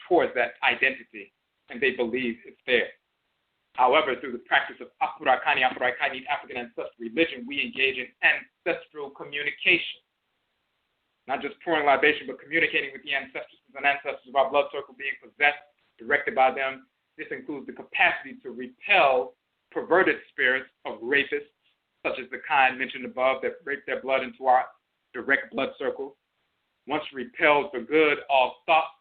towards that identity, and they believe it's there. However, through the practice of Afurakani, Afuraitkaitnit, African Ancestral Religion, we engage in ancestral communication. Not just pouring libation, but communicating with the ancestors and ancestors of our blood circle being possessed, directed by them. This includes the capacity to repel perverted spirits of rapists, such as the kind mentioned above that rape their blood into our direct blood circle. Once repelled for good, all thoughts,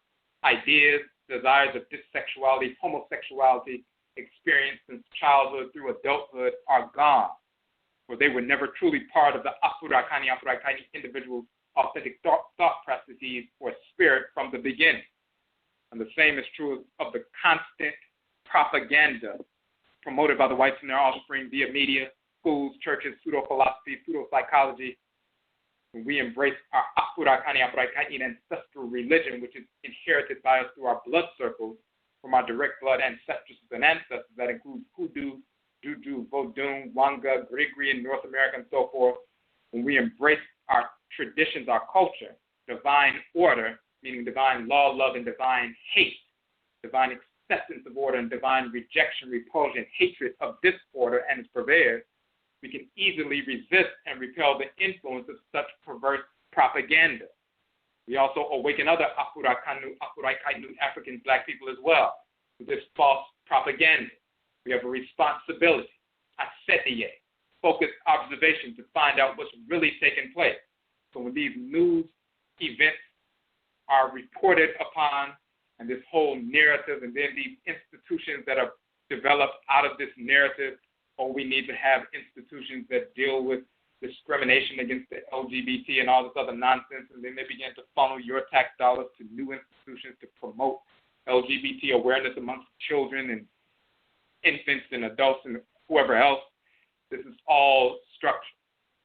ideas, desires of dissexuality, homosexuality, experienced since childhood through adulthood are gone, for they were never truly part of the Afurakani, Afuraitkaitnit individual's authentic thought processes or spirit from the beginning. And the same is true of the constant propaganda promoted by the whites and their offspring via media, schools, churches, pseudo-philosophy, pseudo-psychology. When we embrace our Afurakani, Afuraitkaitnit ancestral religion, which is inherited by us through our blood circles, from our direct blood ancestresses and ancestors, that includes Hoodoo, Juju, Vodun, Wanga, Grigri in North America, and so forth. When we embrace our traditions, our culture, divine order, meaning divine law, love, and divine hate, divine acceptance of order and divine rejection, repulsion, hatred of disorder and its purveyors, we can easily resist and repel the influence of such perverse propaganda. We also awaken other Afurakanu, Afuraitkaitnut African black people as well with this false propaganda. We have a responsibility, AFAHYE, focused observation to find out what's really taking place. So when these news events are reported upon and this whole narrative and then these institutions that are developed out of this narrative, we need to have institutions that deal with discrimination against the LGBT and all this other nonsense, and then they begin to funnel your tax dollars to new institutions to promote LGBT awareness amongst children and infants and adults and whoever else. This is all structure.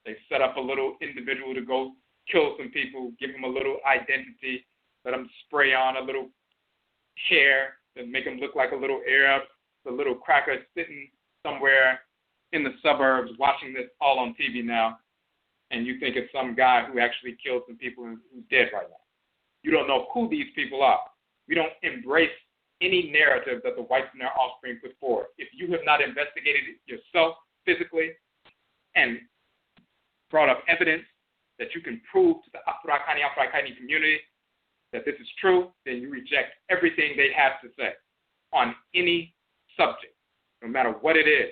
They set up a little individual to go kill some people, give them a little identity, let them spray on a little hair and make them look like a little Arab, a little cracker sitting somewhere in the suburbs watching this all on TV now, and you think it's some guy who actually killed some people and who's dead right now. You don't know who these people are. We don't embrace any narrative that the whites and their offspring put forward. If you have not investigated it yourself physically and brought up evidence that you can prove to the Afurakani, Afuraitkaitnit community that this is true, then you reject everything they have to say on any subject, no matter what it is.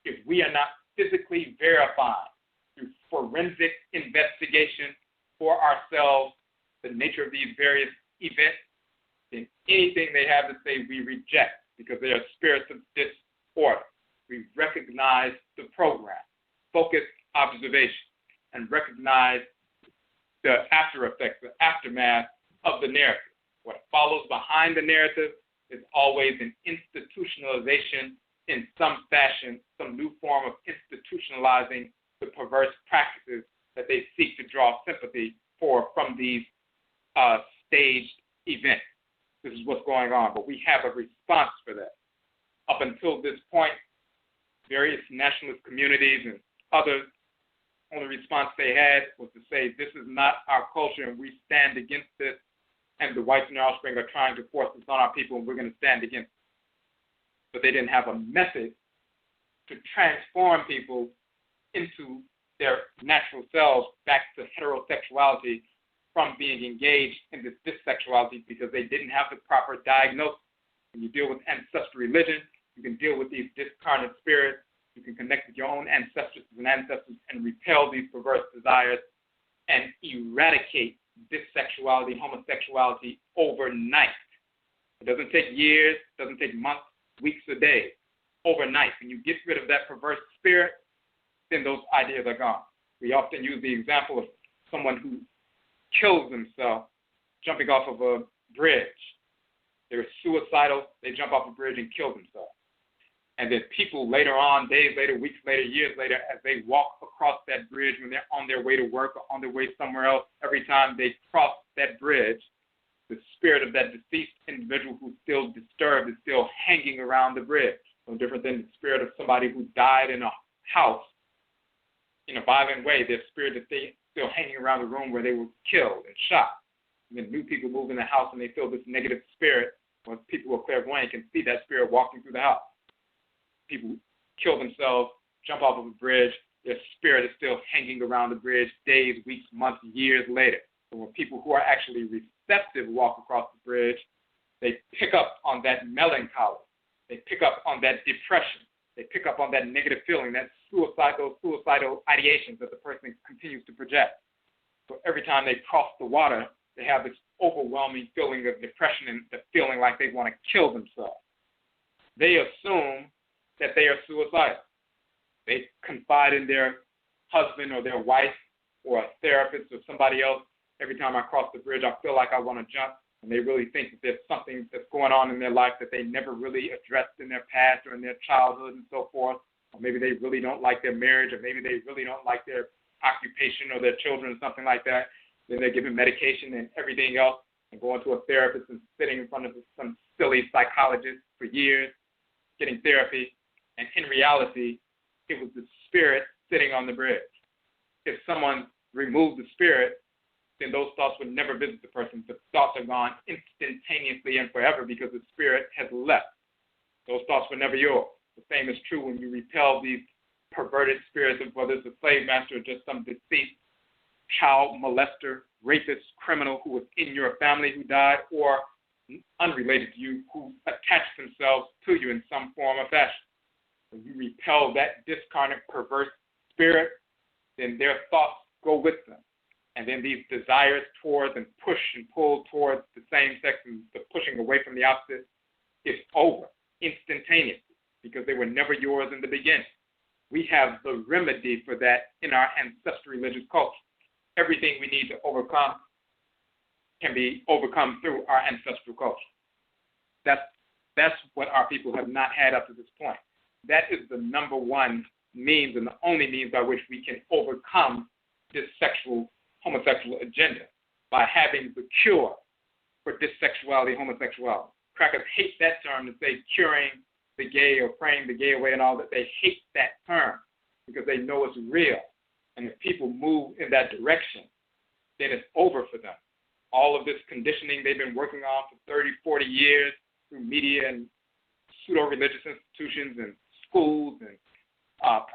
If we are not physically verifying through forensic investigation for ourselves the nature of these various events, then anything they have to say we reject because they are spirits of disorder. We recognize the program, focused observation, and recognize the after effects, the aftermath of the narrative. What follows behind the narrative is always an institutionalization in some fashion, some new form of institutionalizing the perverse practices that they seek to draw sympathy for from these staged events. This is what's going on, but we have a response for that. Up until this point, various nationalist communities and others, only response they had was to say, this is not our culture and we stand against this, and the whites and their offspring are trying to force this on our people and we're going to stand against it. But they didn't have a method to transform people into their natural selves back to heterosexuality from being engaged in this dissexuality because they didn't have the proper diagnosis. When you deal with ancestral religion, you can deal with these discarnate spirits. You can connect with your own ancestors and repel these perverse desires and eradicate dissexuality, homosexuality overnight. It doesn't take years, it doesn't take months, weeks, or days. Overnight. When you get rid of that perverse spirit, then those ideas are gone. We often use the example of someone who kills himself jumping off of a bridge. They're suicidal, they jump off a bridge and kill themselves. And then people later on, days later, weeks later, years later, as they walk across that bridge when they're on their way to work or on their way somewhere else, every time they cross that bridge, the spirit of that deceased individual who's still disturbed is still hanging around the bridge. No different than the spirit of somebody who died in a house in a violent way. Their spirit is still hanging around the room where they were killed and shot. And then new people move in the house and they feel this negative spirit, or people who are clairvoyant can see that spirit walking through the house. People kill themselves, jump off of a bridge, their spirit is still hanging around the bridge days, weeks, months, years later. So when people who are actually receptive walk across the bridge, they pick up on that melancholy. They pick up on that depression. They pick up on that negative feeling, that suicidal ideations that the person continues to project. So every time they cross the water, they have this overwhelming feeling of depression and the feeling like they want to kill themselves. They assume that they are suicidal. They confide in their husband or their wife or a therapist or somebody else. Every time I cross the bridge, I feel like I want to jump. And they really think that there's something that's going on in their life that they never really addressed in their past or in their childhood and so forth. Or maybe they really don't like their marriage, or maybe they really don't like their occupation or their children or something like that. Then they're given medication and everything else and going to a therapist and sitting in front of some silly psychologist for years, getting therapy. And in reality, it was the spirit sitting on the bridge. If someone removed the spirit, then those thoughts would never visit the person. The thoughts are gone instantaneously and forever because the spirit has left. Those thoughts were never yours. The same is true when you repel these perverted spirits, of whether it's a slave master or just some deceased child molester, rapist, criminal who was in your family who died, or unrelated to you who attached themselves to you in some form or fashion. When you repel that discarnate, perverse spirit, then their thoughts go with them. And then these desires towards and push and pull towards the same sex and the pushing away from the opposite is over instantaneously because they were never yours in the beginning. We have the remedy for that in our ancestral religious culture. Everything we need to overcome can be overcome through our ancestral culture. That's what our people have not had up to this point. That is the number one means and the only means by which we can overcome this homosexual agenda, by having the cure for dissexuality, homosexuality. Crackers hate that term to say curing the gay or praying the gay away and all that. They hate that term because they know it's real. And if people move in that direction, then it's over for them. All of this conditioning they've been working on for 30, 40 years through media and pseudo-religious institutions and schools and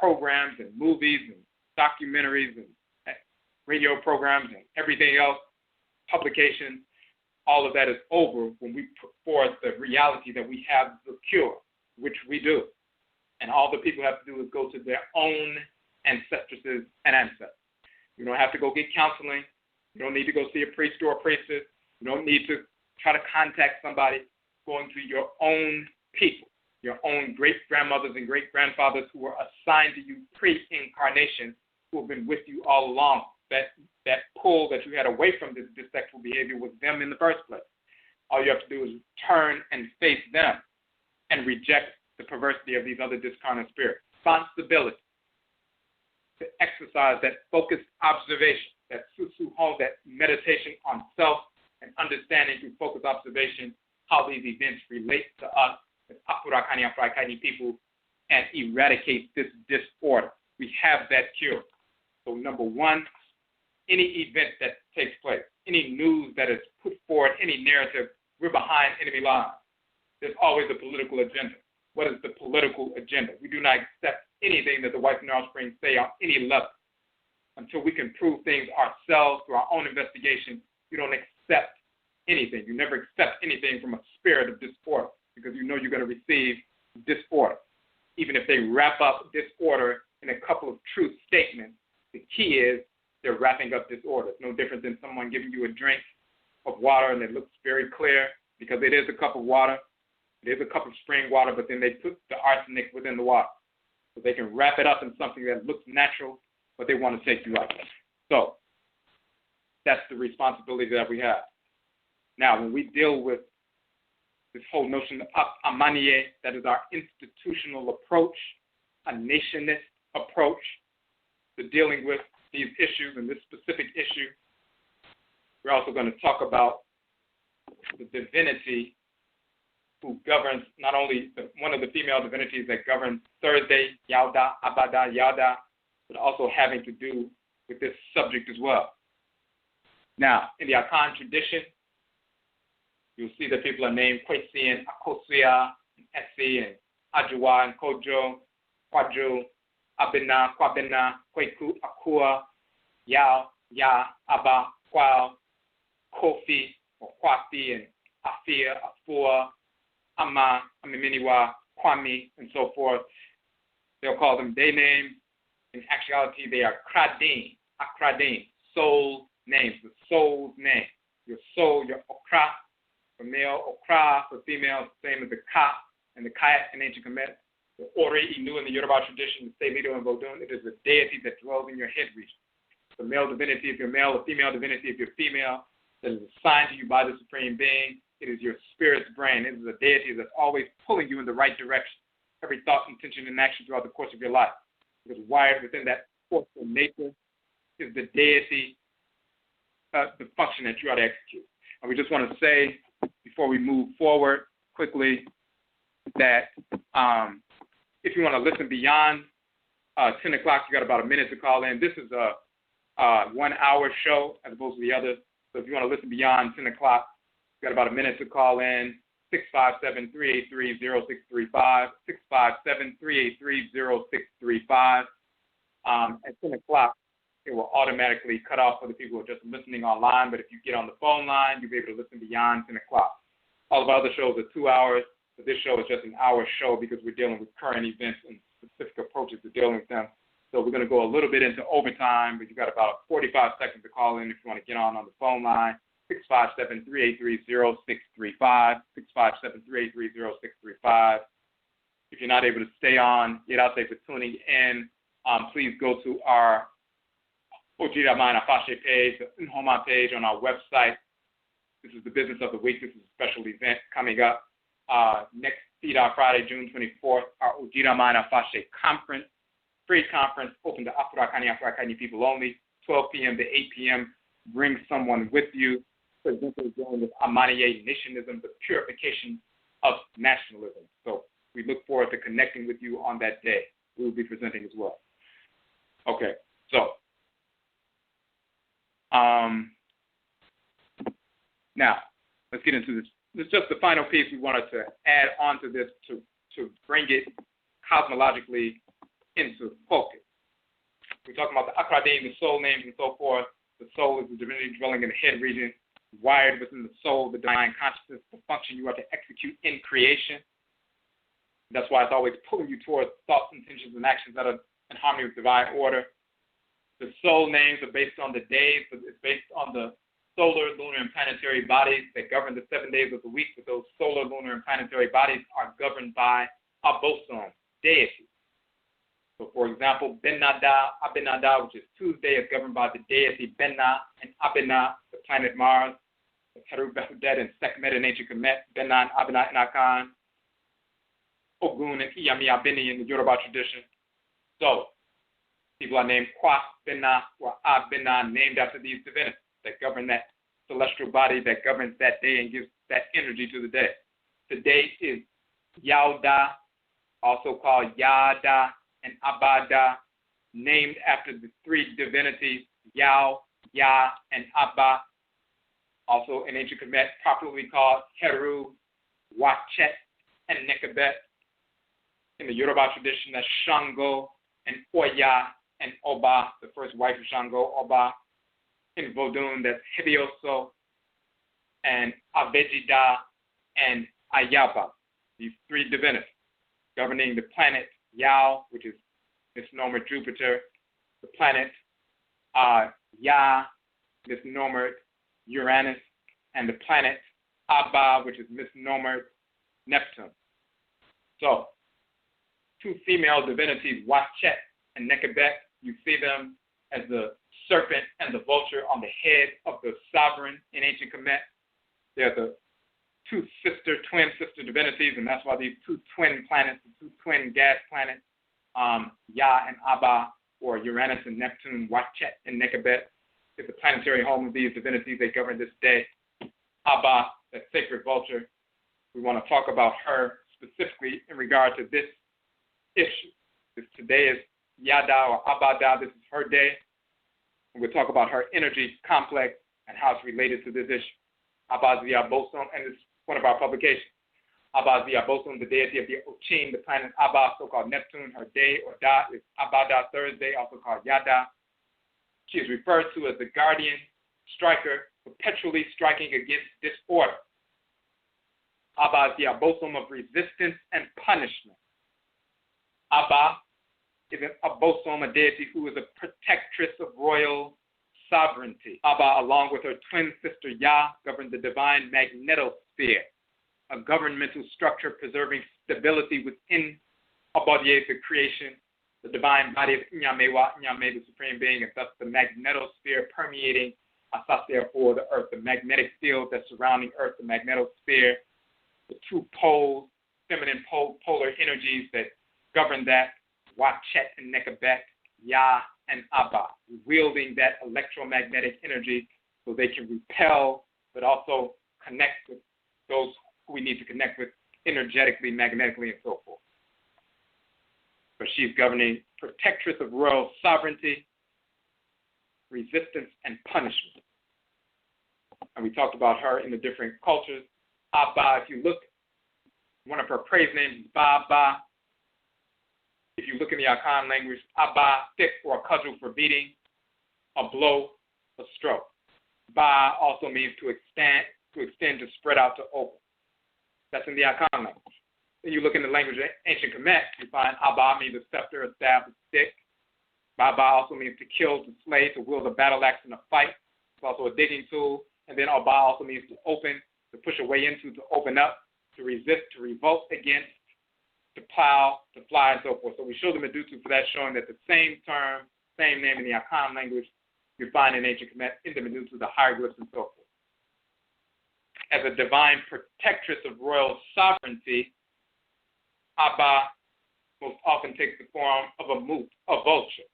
programs and movies and documentaries and radio programs and everything else, publications, all of that is over when we put forth the reality that we have the cure, which we do. And all the people have to do is go to their own ancestresses and ancestors. You don't have to go get counseling. You don't need to go see a priest or a priestess. You don't need to try to contact somebody. Going to your own people, your own great-grandmothers and great-grandfathers who were assigned to you pre-incarnation, who have been with you all along. That pull that you had away from this dissexual behavior was them in the first place. All you have to do is turn and face them and reject the perversity of these other discarnate spirits. Responsibility to exercise that focused observation, that susu home, that meditation on self and understanding through focused observation how these events relate to us as Afurakani, Afuraitkaitnit people, and eradicate this disorder. We have that cure. So number one, any event that takes place, any news that is put forward, any narrative, we're behind enemy lines. There's always a political agenda. What is the political agenda? We do not accept anything that the whites and their offspring say on any level. Until we can prove things ourselves through our own investigation, you don't accept anything. You never accept anything from a spirit of disorder because you know you're going to receive disorder. Even if they wrap up disorder in a couple of truth statements, the key is they're wrapping up disorder. It's no different than someone giving you a drink of water and it looks very clear because it is a cup of water. It is a cup of spring water, but then they put the arsenic within the water. So they can wrap it up in something that looks natural, but they want to take you out. So that's the responsibility that we have. Now, when we deal with this whole notion of AMANSEM, that is our institutional approach, a nationist approach to dealing with these issues and this specific issue, we're also going to talk about the divinity who governs not only one of the female divinities that governs Thursday, Yauda, Abada, Yada, but also having to do with this subject as well. Now, in the Akan tradition, you'll see that people are named Kwesi and Akosia, and Esi, and Ajua, and Kojo, Kwaju, Abena, Kwabena, Kweku, Akua, Yao, Ya, Aba, Kwao, Kofi, or Kwafi, and Afia, Afua, Ama, Amiminiwa, Kwame, and so forth. They'll call them day names. In actuality, they are Kradim, Akradim, soul names, the soul's name. Your soul, your Okra, for male, Okra, for female, same as the Ka and the Kayat in Ancient Kamit. The Ore Inu in the Yoruba tradition, the Sebido and Vodun, it is the deity that dwells in your head region. The male divinity if you're male, the female divinity if you're female, that is assigned to you by the Supreme Being. It is your spirit's brain. It is a deity that's always pulling you in the right direction. Every thought, intention, and action throughout the course of your life. Because wired within that forceful nature is the deity, the function that you ought to execute. And we just want to say, before we move forward quickly, that if you want to listen beyond 10 o'clock, you got about a minute to call in. This is a 1 hour show as opposed to the other. So if you want to listen beyond 10 o'clock, you got about a minute to call in. 657-383-0635, 657-383-0635. At 10 o'clock, it will automatically cut off for the people who are just listening online. But if you get on the phone line, you'll be able to listen beyond 10 o'clock. All of our other shows are 2 hours, but this show is just an hour show because we're dealing with current events and specific approaches to dealing with them. So we're going to go a little bit into overtime, but you got about 45 seconds to call in if you want to get on the phone line. 657-383-0635, 657-383-0635. If you're not able to stay on, get out there for tuning in. Please go to our ODWIRAMAN AFAHYE page, the Oman page on our website. This is the business of the week. This is a special event coming up. Next PTAH Friday, June 24th, our ODWIRAMAN AFAHYE conference, free conference, open to Afurakani, Afuraitkaitnit people only, 12 p.m. to 8 p.m. Bring someone with you. Presenting with AMANSEM, Nationism, the Purification of Nationalism. So we look forward to connecting with you on that day. We will be presenting as well. Okay, so now let's get into this. This is just the final piece we wanted to add on to this to bring it cosmologically into focus. We talking about the Akradim, the soul names, and so forth. The soul is the divinity dwelling in the head region, wired within the soul, the divine consciousness, the function you are to execute in creation. That's why it's always pulling you towards thoughts, intentions, and actions that are in harmony with divine order. The soul names are based on the days, but it's based on the solar, lunar, and planetary bodies that govern the 7 days of the week. But those solar, lunar, and planetary bodies are governed by Abosom, deity. So, for example, Benada, Abenada, which is Tuesday, is governed by the deity Benna, and Abena, the planet Mars. Heru Behudet and Sekhmet in Ancient Kamit, Benna and Abena in Akan, Ogun and Iyami Abeni in the Yoruba tradition. So, people are named Kwa, Benna, or Abena, named after these divinities that govern that celestial body that governs that day and gives that energy to the day. Today is Yauda, also called Yada and Abada, named after the three divinities, Yao, Ya, and Abba, also in Ancient Kamit, properly called Heru, Wachet, and Nekabet. In the Yoruba tradition, that's Shango and Oya and Oba, the first wife of Shango, Oba. In Vodun, that's Hibioso and Avejida and Ayaba, these three divinities, governing the planet Yao, which is misnomer Jupiter, the planet Ya, misnomer Uranus, and the planet Abba, which is misnomer Neptune. So, two female divinities, Wachet and Nekabet, you see them as the serpent and the vulture on the head of the sovereign in Ancient Kamit. They're the two twin sister divinities, and that's why these two twin planets, the two twin gas planets, Ya and Abba, or Uranus and Neptune, Wachet and Nekabet, is the planetary home of these divinities. They govern this day. Abba, that sacred vulture, we want to talk about her specifically in regard to this issue. Today is Yada or Abada. This is her day. And we'll talk about her energy complex and how it's related to this issue. Abazia Bosom, and it's one of our publications. Abazia Bosom, the deity of the Ochin, the planet Abba, so-called Neptune. Her day or Da is Abada, Thursday, also called Yada. She is referred to as the guardian striker, perpetually striking against disorder. Abba is the abosom of resistance and punishment. Abba is an abosom, a deity who is a protectress of royal sovereignty. Abba, along with her twin sister Ya, govern the divine magnetosphere, a governmental structure preserving stability within Abadiye, the creation, the divine body of Nyamewa, Nyame, the supreme being, and thus the magnetosphere permeating Asase for the earth, the magnetic field that's surrounding earth, the magnetosphere, the two poles, feminine polar energies that govern that, Wachet and Nekabet, Ya and Abba, wielding that electromagnetic energy so they can repel but also connect with those who we need to connect with energetically, magnetically, and so forth. But she's governing protectress of royal sovereignty, resistance, and punishment. And we talked about her in the different cultures. Abba, if you look, one of her praise names is Baba. If you look in the Akan language, Abba, stick or a cudgel for beating, a blow, a stroke. Ba also means to extend, to spread out, to open. That's in the Akan language. Then you look in the language of Ancient Kamit, you find Abba means a scepter, a staff, a stick. Baba also means to kill, to slay, to wield a battle axe in a fight. It's also a digging tool. And then Abba also means to open, to push a way into, to open up, to resist, to revolt against, to plow, to fly, and so forth. So we show the Medutu for that, showing that the same term, same name in the Akan language you find in Ancient Kamit, in the Medutu, the hieroglyphs, and so forth. As a divine protectress of royal sovereignty, Abba most often takes the form of a moot, a vulture.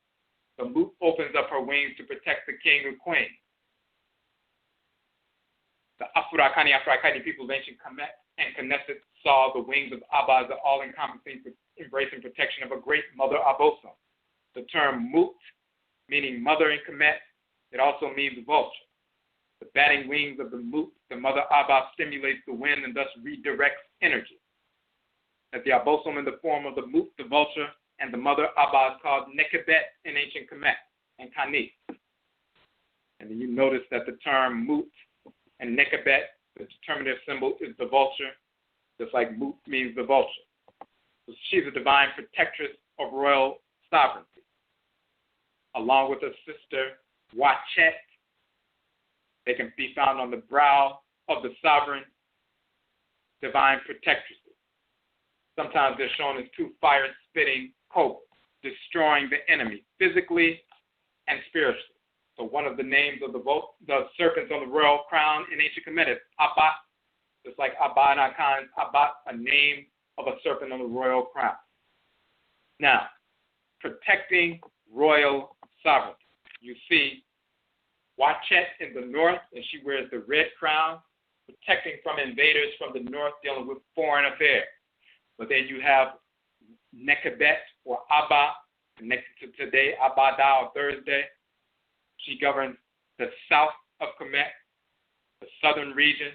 The moot opens up her wings to protect the king or queen. The Afurakani, Afuraitkaitnit people of Ancient Kamit and Knesset saw the wings of Abba as the all-encompassing embrace and protection of a great mother Abosom. The term moot, meaning mother in Kemet, it also means vulture. The batting wings of the moot, the mother Abba, stimulates the wind and thus redirects energy. As the Abosom in the form of the moot, the vulture, and the mother Abba is called Nekabet in Ancient Kemet. and Kamit. And then you notice that the term Mut and Nekabet, the determinative symbol, is the vulture, just like Mut means the vulture. So she's a divine protectress of royal sovereignty. Along with her sister, Wachet, they can be found on the brow of the sovereign, divine protectresses. Sometimes they're shown as two fire-spitting cobras, destroying the enemy physically and spiritually. So one of the names of the serpents on the royal crown in Ancient Kamit is Abba, just like Abba and Akan, Abba, a name of a serpent on the royal crown. Now, protecting royal sovereignty. You see Wachet in the north, and she wears the red crown, protecting from invaders from the north, dealing with foreign affairs. But then you have Nekabet, or Abba, next to today, Abada, or Thursday. She governs the south of Kamit, the southern region,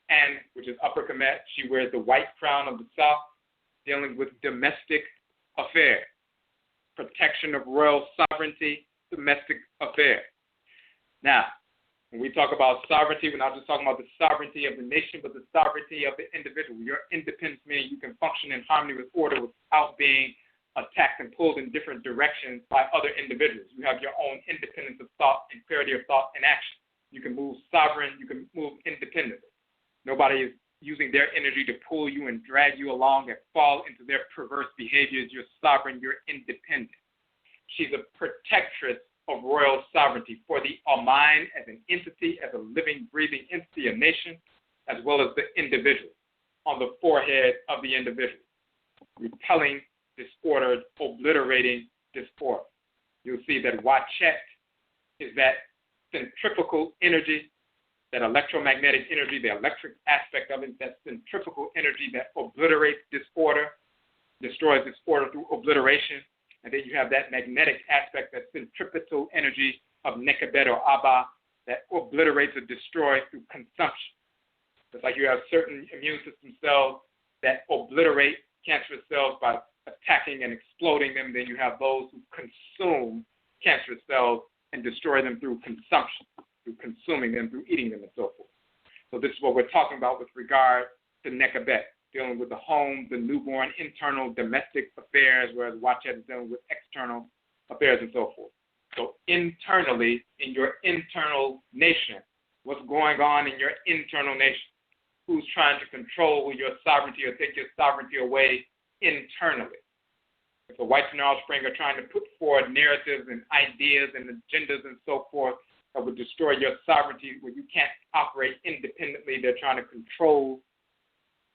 and which is Upper Kamit. She wears the white crown of the south, dealing with domestic affairs, protection of royal sovereignty, domestic affairs. Now, when we talk about sovereignty, we're not just talking about the sovereignty of the nation, but the sovereignty of the individual. Your independence meaning you can function in harmony with order without being attacked and pulled in different directions by other individuals. You have your own independence of thought and clarity of thought and action. You can move sovereign, you can move independently. Nobody is using their energy to pull you and drag you along and fall into their perverse behaviors. You're sovereign, you're independent. She's a protectress of royal sovereignty for the Oman as an entity, as a living, breathing entity, a nation, as well as the individual on the forehead of the individual, repelling disorder, obliterating disorder. You'll see that Wachet is that centrifugal energy, that electromagnetic energy, the electric aspect of it, that centrifugal energy that obliterates disorder, destroys disorder through obliteration. And then you have that magnetic aspect, that centripetal energy of Nekabet or Abba that obliterates or destroys through consumption. It's like you have certain immune system cells that obliterate cancerous cells by attacking and exploding them. Then you have those who consume cancerous cells and destroy them through consumption, through consuming them, through eating them, and so forth. So this is what we're talking about with regard to Nekabet, dealing with the home, the newborn, internal, domestic affairs, whereas Wachet is dealing with external affairs and so forth. So internally, in your internal nation, what's going on in your internal nation? Who's trying to control your sovereignty or take your sovereignty away internally? If the whites and their offspring are trying to put forward narratives and ideas and agendas and so forth that would destroy your sovereignty where you can't operate independently, they're trying to control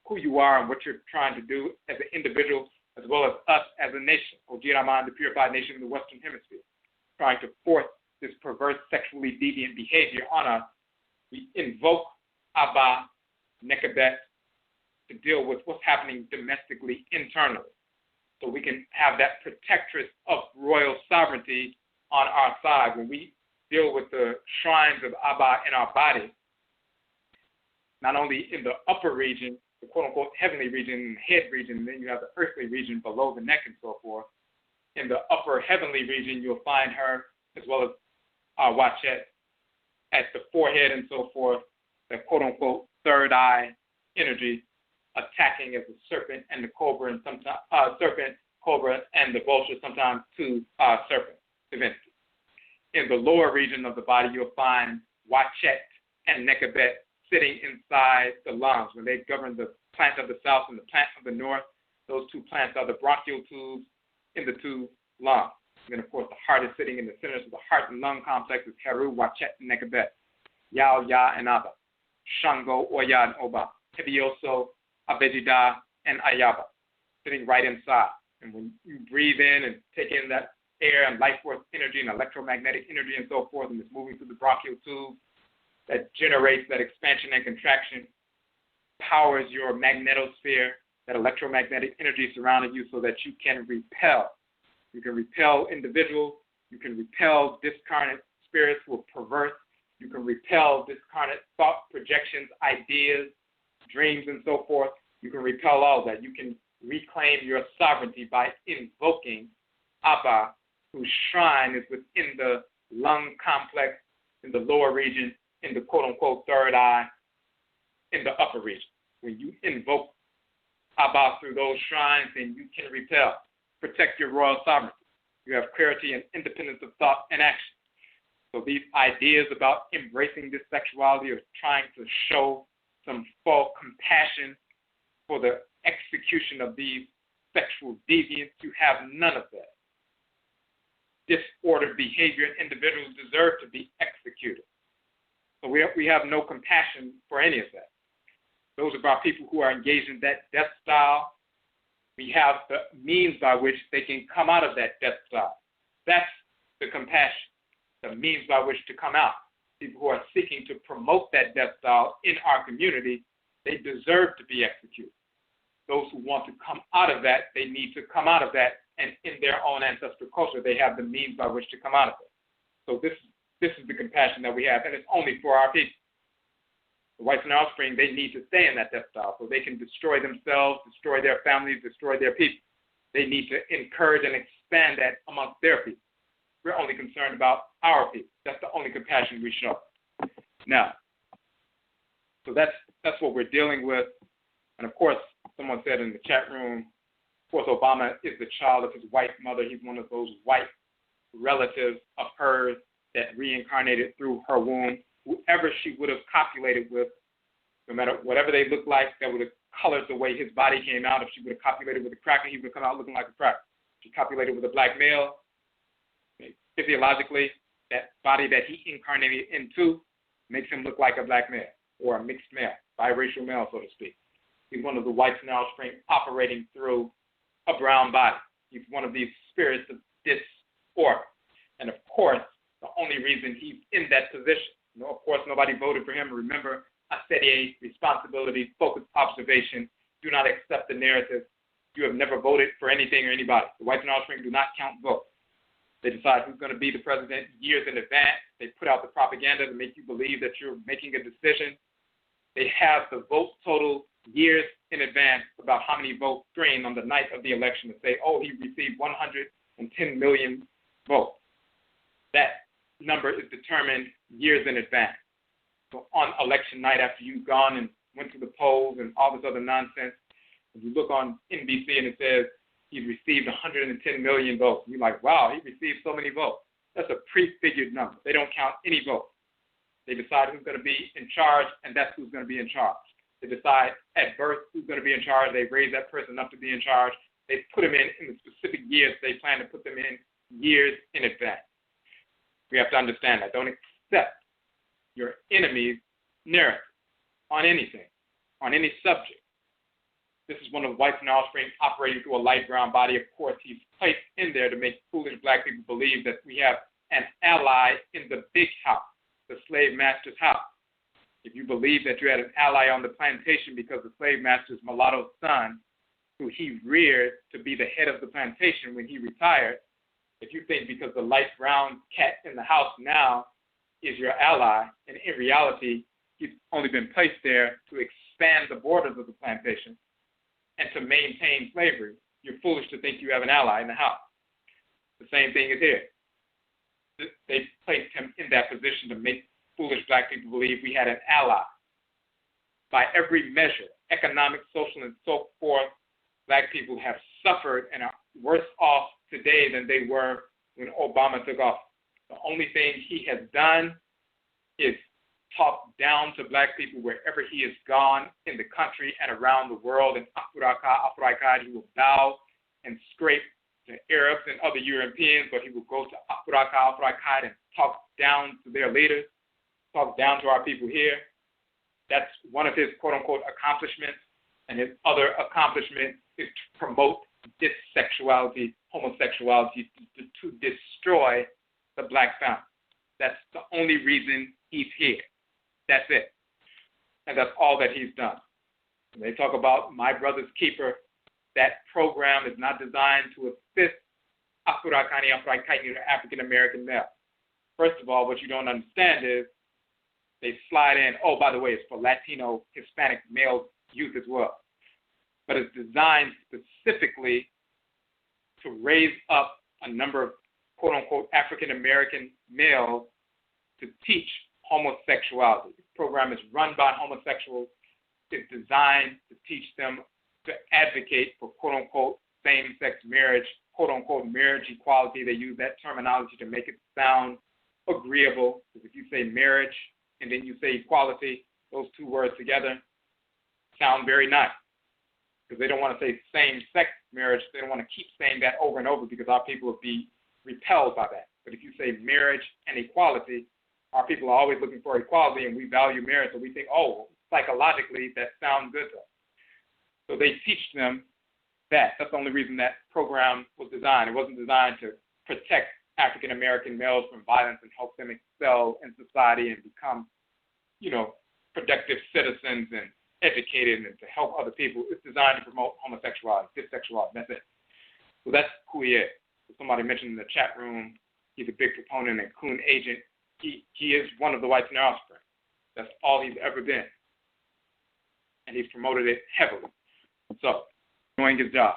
who you are and what you're trying to do as an individual, as well as us as a nation, ODWIRAMAN, the Purified nation in the Western Hemisphere, trying to force this perverse, sexually deviant behavior on us. We invoke Abba, Nekabet, to deal with what's happening domestically, internally, so we can have that protectress of royal sovereignty on our side. When we deal with the shrines of Abba in our body, not only in the upper region, the quote-unquote heavenly region, head region, and then you have the earthly region below the neck and so forth. In the upper heavenly region, you'll find her, as well as Wachet, at the forehead and so forth, the quote-unquote third eye energy, attacking as the serpent and the cobra, and sometimes serpent, cobra, and the vulture, sometimes two serpents, Divinity. In the lower region of the body, you'll find Wachet and Nekabet sitting inside the lungs. When they govern the plant of the south and the plant of the north, those two plants are the bronchial tubes in the two lungs. And then, of course, the heart is sitting in the center, so the heart and lung complex is Heru, Wachet, and Nekabet, Yao, Ya, and Abba, Shango, Oya, and Oba, Hibioso, Abejida, and Ayaba, sitting right inside. And when you breathe in and take in that air and life force energy and electromagnetic energy and so forth, and it's moving through the bronchial tubes, that generates that expansion and contraction, powers your magnetosphere, that electromagnetic energy surrounding you so that you can repel. You can repel individuals. You can repel discarnate spirits who are perverse. You can repel discarnate thought projections, ideas, dreams, and so forth. You can repel all that. You can reclaim your sovereignty by invoking Abba, whose shrine is within the lung complex, in the lower region, in the quote-unquote third eye, in the upper region. When you invoke Abba through those shrines, then you can repel, protect your royal sovereignty. You have clarity and independence of thought and action. So these ideas about embracing this sexuality or trying to show some full compassion for the execution of these sexual deviants, you have none of that. Disordered behavior and individuals deserve to be executed. So we have no compassion for any of that. Those are our people who are engaged in that death style. We have the means by which they can come out of that death style. That's the compassion, the means by which to come out. People who are seeking to promote that death style in our community, they deserve to be executed. Those who want to come out of that, they need to come out of that, and in their own ancestral culture, they have the means by which to come out of it. So this is the compassion that we have, and it's only for our people. The whites and offspring, they need to stay in that death style so they can destroy themselves, destroy their families, destroy their people. They need to encourage and expand that amongst their people. We're only concerned about our people. That's the only compassion we show. Now, so that's what we're dealing with. And of course, someone said in the chat room, of course, Obama is the child of his white mother. He's one of those white relatives of hers that reincarnated through her womb. Whoever she would have copulated with, no matter whatever they look like, that would have colored the way his body came out. If she would have copulated with a cracker, he would have come out looking like a cracker. If she copulated with a black male, physiologically, that body that he incarnated into makes him look like a black male or a mixed male, biracial male, so to speak. He's one of the whites and offspring operating through a brown body. He's one of these spirits of disorder. And of course, the only reason he's in that position, of course, nobody voted for him. Remember, I said responsibility, focused observation. Do not accept the narrative. You have never voted for anything or anybody. The whites and offspring do not count votes. They decide who's going to be the president years in advance. They put out the propaganda to make you believe that you're making a decision. They have the vote total years in advance about how many votes screened on the night of the election to say, oh, he received 110 million votes. That number is determined years in advance. So on election night, after you've gone and went to the polls and all this other nonsense, if you look on NBC and it says he's received 110 million votes, you're like, wow, he received so many votes. That's a prefigured number. They don't count any votes. They decide who's going to be in charge, and that's who's going to be in charge. They decide at birth who's going to be in charge. They raise that person up to be in charge. They put them in the specific years they plan to put them in years in advance. We have to understand that. Don't accept your enemy's narrative on anything, on any subject. This is one of the whites and offspring operating through a light brown body. Of course, he's placed in there to make foolish black people believe that we have an ally in the big house, the slave master's house. If you believe that you had an ally on the plantation because the slave master's mulatto son, who he reared to be the head of the plantation when he retired, if you think because the light brown cat in the house now is your ally, and in reality, he's only been placed there to expand the borders of the plantation and to maintain slavery, you're foolish to think you have an ally in the house. The same thing is here. They placed him in that position to make foolish black people believe we had an ally. By every measure, economic, social, and so forth, black people have suffered and are worse off today than they were when Obama took office. The only thing he has done is talk down to black people wherever he has gone in the country and around the world. And Afuraitkaitnut, he will bow and scrape to Arabs and other Europeans, but he will go to Afuraitkaitnut and talk down to their leaders, talk down to our people here. That's one of his quote-unquote accomplishments. And his other accomplishment is to promote dissexuality, homosexuality, to destroy the black family. That's the only reason he's here. That's it. And that's all that he's done. When they talk about My Brother's Keeper, that program is not designed to assist Afurakani, Afuraitkaitnut, or African American male. First of all, what you don't understand is they slide in, oh, by the way, it's for Latino, Hispanic male youth as well. But it's designed specifically to raise up a number of quote-unquote African-American males to teach homosexuality. The program is run by homosexuals. It's designed to teach them to advocate for quote-unquote same-sex marriage, quote-unquote marriage equality. They use that terminology to make it sound agreeable. Because if you say marriage and then you say equality, those two words together sound very nice. Because they don't want to say same-sex marriage. They don't want to keep saying that over and over because our people will be repelled by that. But if you say marriage and equality, our people are always looking for equality, and we value marriage, so we think, oh, psychologically, that sounds good to us. So they teach them that. That's the only reason that program was designed. It wasn't designed to protect African-American males from violence and help them excel in society and become, productive citizens and educated and to help other people. It's designed to promote homosexuality, dissexuality. That's it. So that's who he is. So somebody mentioned in the chat room, he's a big proponent and coon agent. He is one of the whites in their offspring. That's all he's ever been. And he's promoted it heavily. So, doing his job.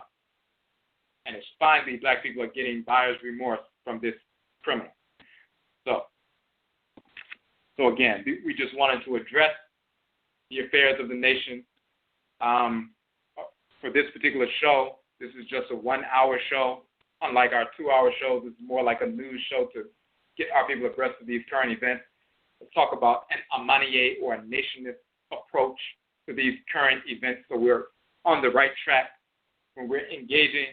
And it's finally black people are getting buyer's remorse from this criminal. So again, we just wanted to address the affairs of the nation. For this particular show, this is just a 1-hour show. Unlike our 2-hour shows, it's more like a news show to get our people abreast of these current events. Let's talk about an AMANSEM or a nationist approach to these current events so we're on the right track when we're engaging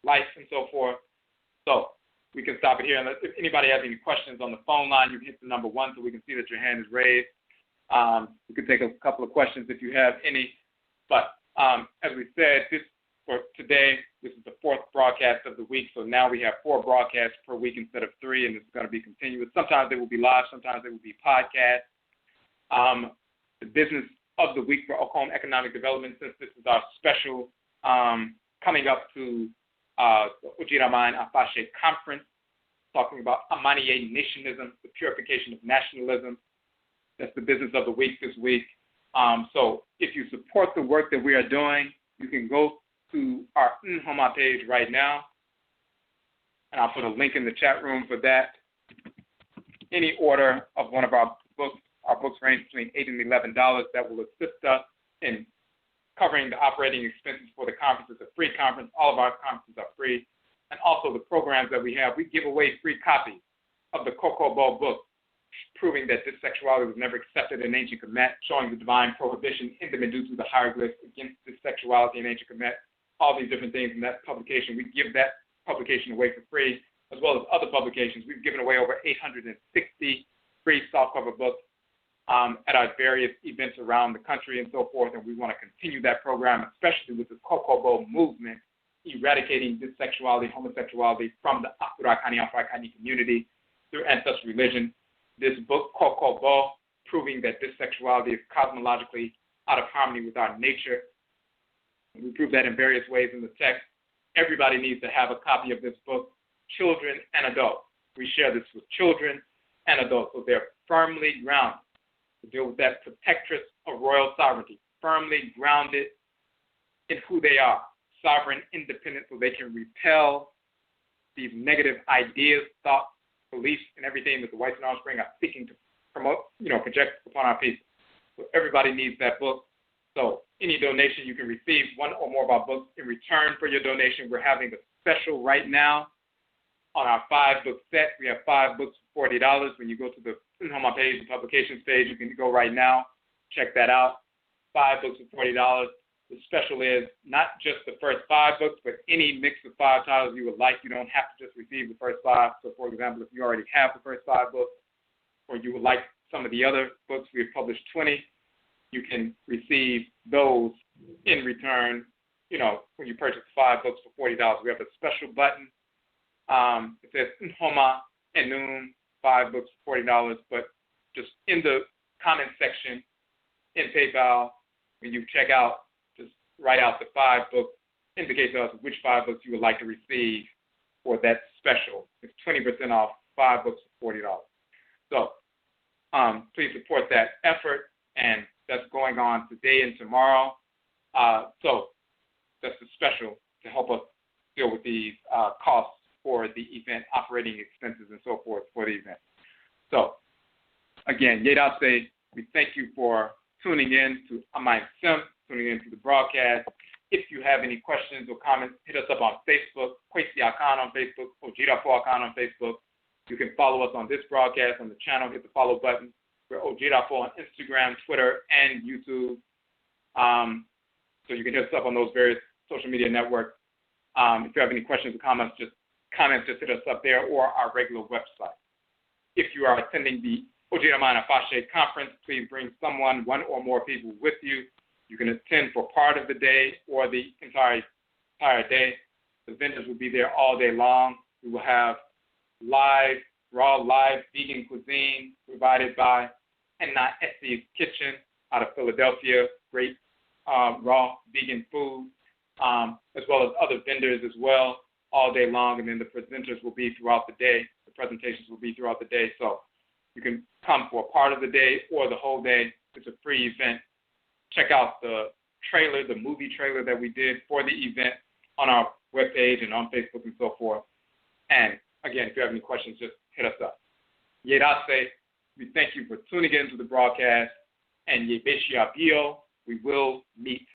life and so forth. So we can stop it here. And if anybody has any questions on the phone line, you can hit the number 1 so we can see that your hand is raised. We could take a couple of questions if you have any. But as we said, for today, this is the 4th broadcast of the week. So now we have 4 broadcasts per week instead of 3, and it's going to be continuous. Sometimes they will be live. Sometimes they will be podcasts. The business of the week for Oklahoma Economic Development, since this is our special coming up to the ODWIRAMAN AFAHYE conference, talking about AMANSEM nationalism, the purification of nationalism. That's the business of the week this week. So if you support the work that we are doing, you can go to our Nhoma page right now, and I'll put a link in the chat room for that. Any order of one of our books range between $8 and $11, that will assist us in covering the operating expenses for the conference. It's a free conference. All of our conferences are free. And also the programs that we have, we give away free copies of the KOKOBO book, proving that dissexuality was never accepted in Ancient Kamit, showing the divine prohibition in the Medusa, the hieroglyphs against dissexuality in Ancient Kamit, all these different things in that publication. We give that publication away for free, as well as other publications. We've given away over 860 free softcover books at our various events around the country and so forth, and we want to continue that program, especially with the KOKOBO movement, eradicating dissexuality, homosexuality from the Afurakani, Afuraitkaitnit community through Ancestral Religion. This book, KOKOBO, proving that dissexuality is cosmologically out of harmony with our nature. We prove that in various ways in the text. Everybody needs to have a copy of this book, children and adults. We share this with children and adults, so they're firmly grounded to deal with that protectress of royal sovereignty, firmly grounded in who they are, sovereign, independent, so they can repel these negative ideas, thoughts, beliefs, and everything that the whites and offspring are seeking to promote, project upon our people. So everybody needs that book. So any donation you can receive, 1 or more of our books. In return for your donation, we're having a special right now on our 5-book set. We have 5 books for $40. When you go to the Nhoma page, the publications page, you can go right now, check that out. 5 books for $40. The special is not just the first 5 books, but any mix of 5 titles you would like. You don't have to just receive the first 5. So, for example, if you already have the first 5 books, or you would like some of the other books, we have published 20. You can receive those in return, when you purchase 5 books for $40. We have a special button. It says Nhoma and Noon, 5 books for $40. But just in the comment section in PayPal, when you check out, write out the 5 books, indicate to us which 5 books you would like to receive for that special. It's 20% off 5 books for $40. So please support that effort, and that's going on today and tomorrow. So that's a special to help us deal with these costs for the event, operating expenses and so forth for the event. So, again, Yedase, we thank you for tuning in to AMANSEM, tuning in to the broadcast. If you have any questions or comments, hit us up on Facebook, Kwesi Akan on Facebook, Ojira Akan on Facebook. You can follow us on this broadcast on the channel. Hit the follow button. We're Ojira on Instagram, Twitter, and YouTube. So you can hit us up on those various social media networks. If you have any questions or comments, just hit us up there or our regular website. If you are attending the ODWIRAMAN AFAHYE conference, please bring someone, one or more people with you. You can attend for part of the day or the entire day. The vendors will be there all day long. We will have raw vegan cuisine provided by Esse's Kitchen out of Philadelphia. Great raw vegan food, as well as other vendors as well all day long. And then the presenters will be throughout the day. The presentations will be throughout the day. So you can come for a part of the day or the whole day. It's a free event. Check out the trailer, the movie trailer that we did for the event on our webpage and on Facebook and so forth. And again, if you have any questions, just hit us up. Yedase, we thank you for tuning in to the broadcast. And Yebeshia Bio, we will meet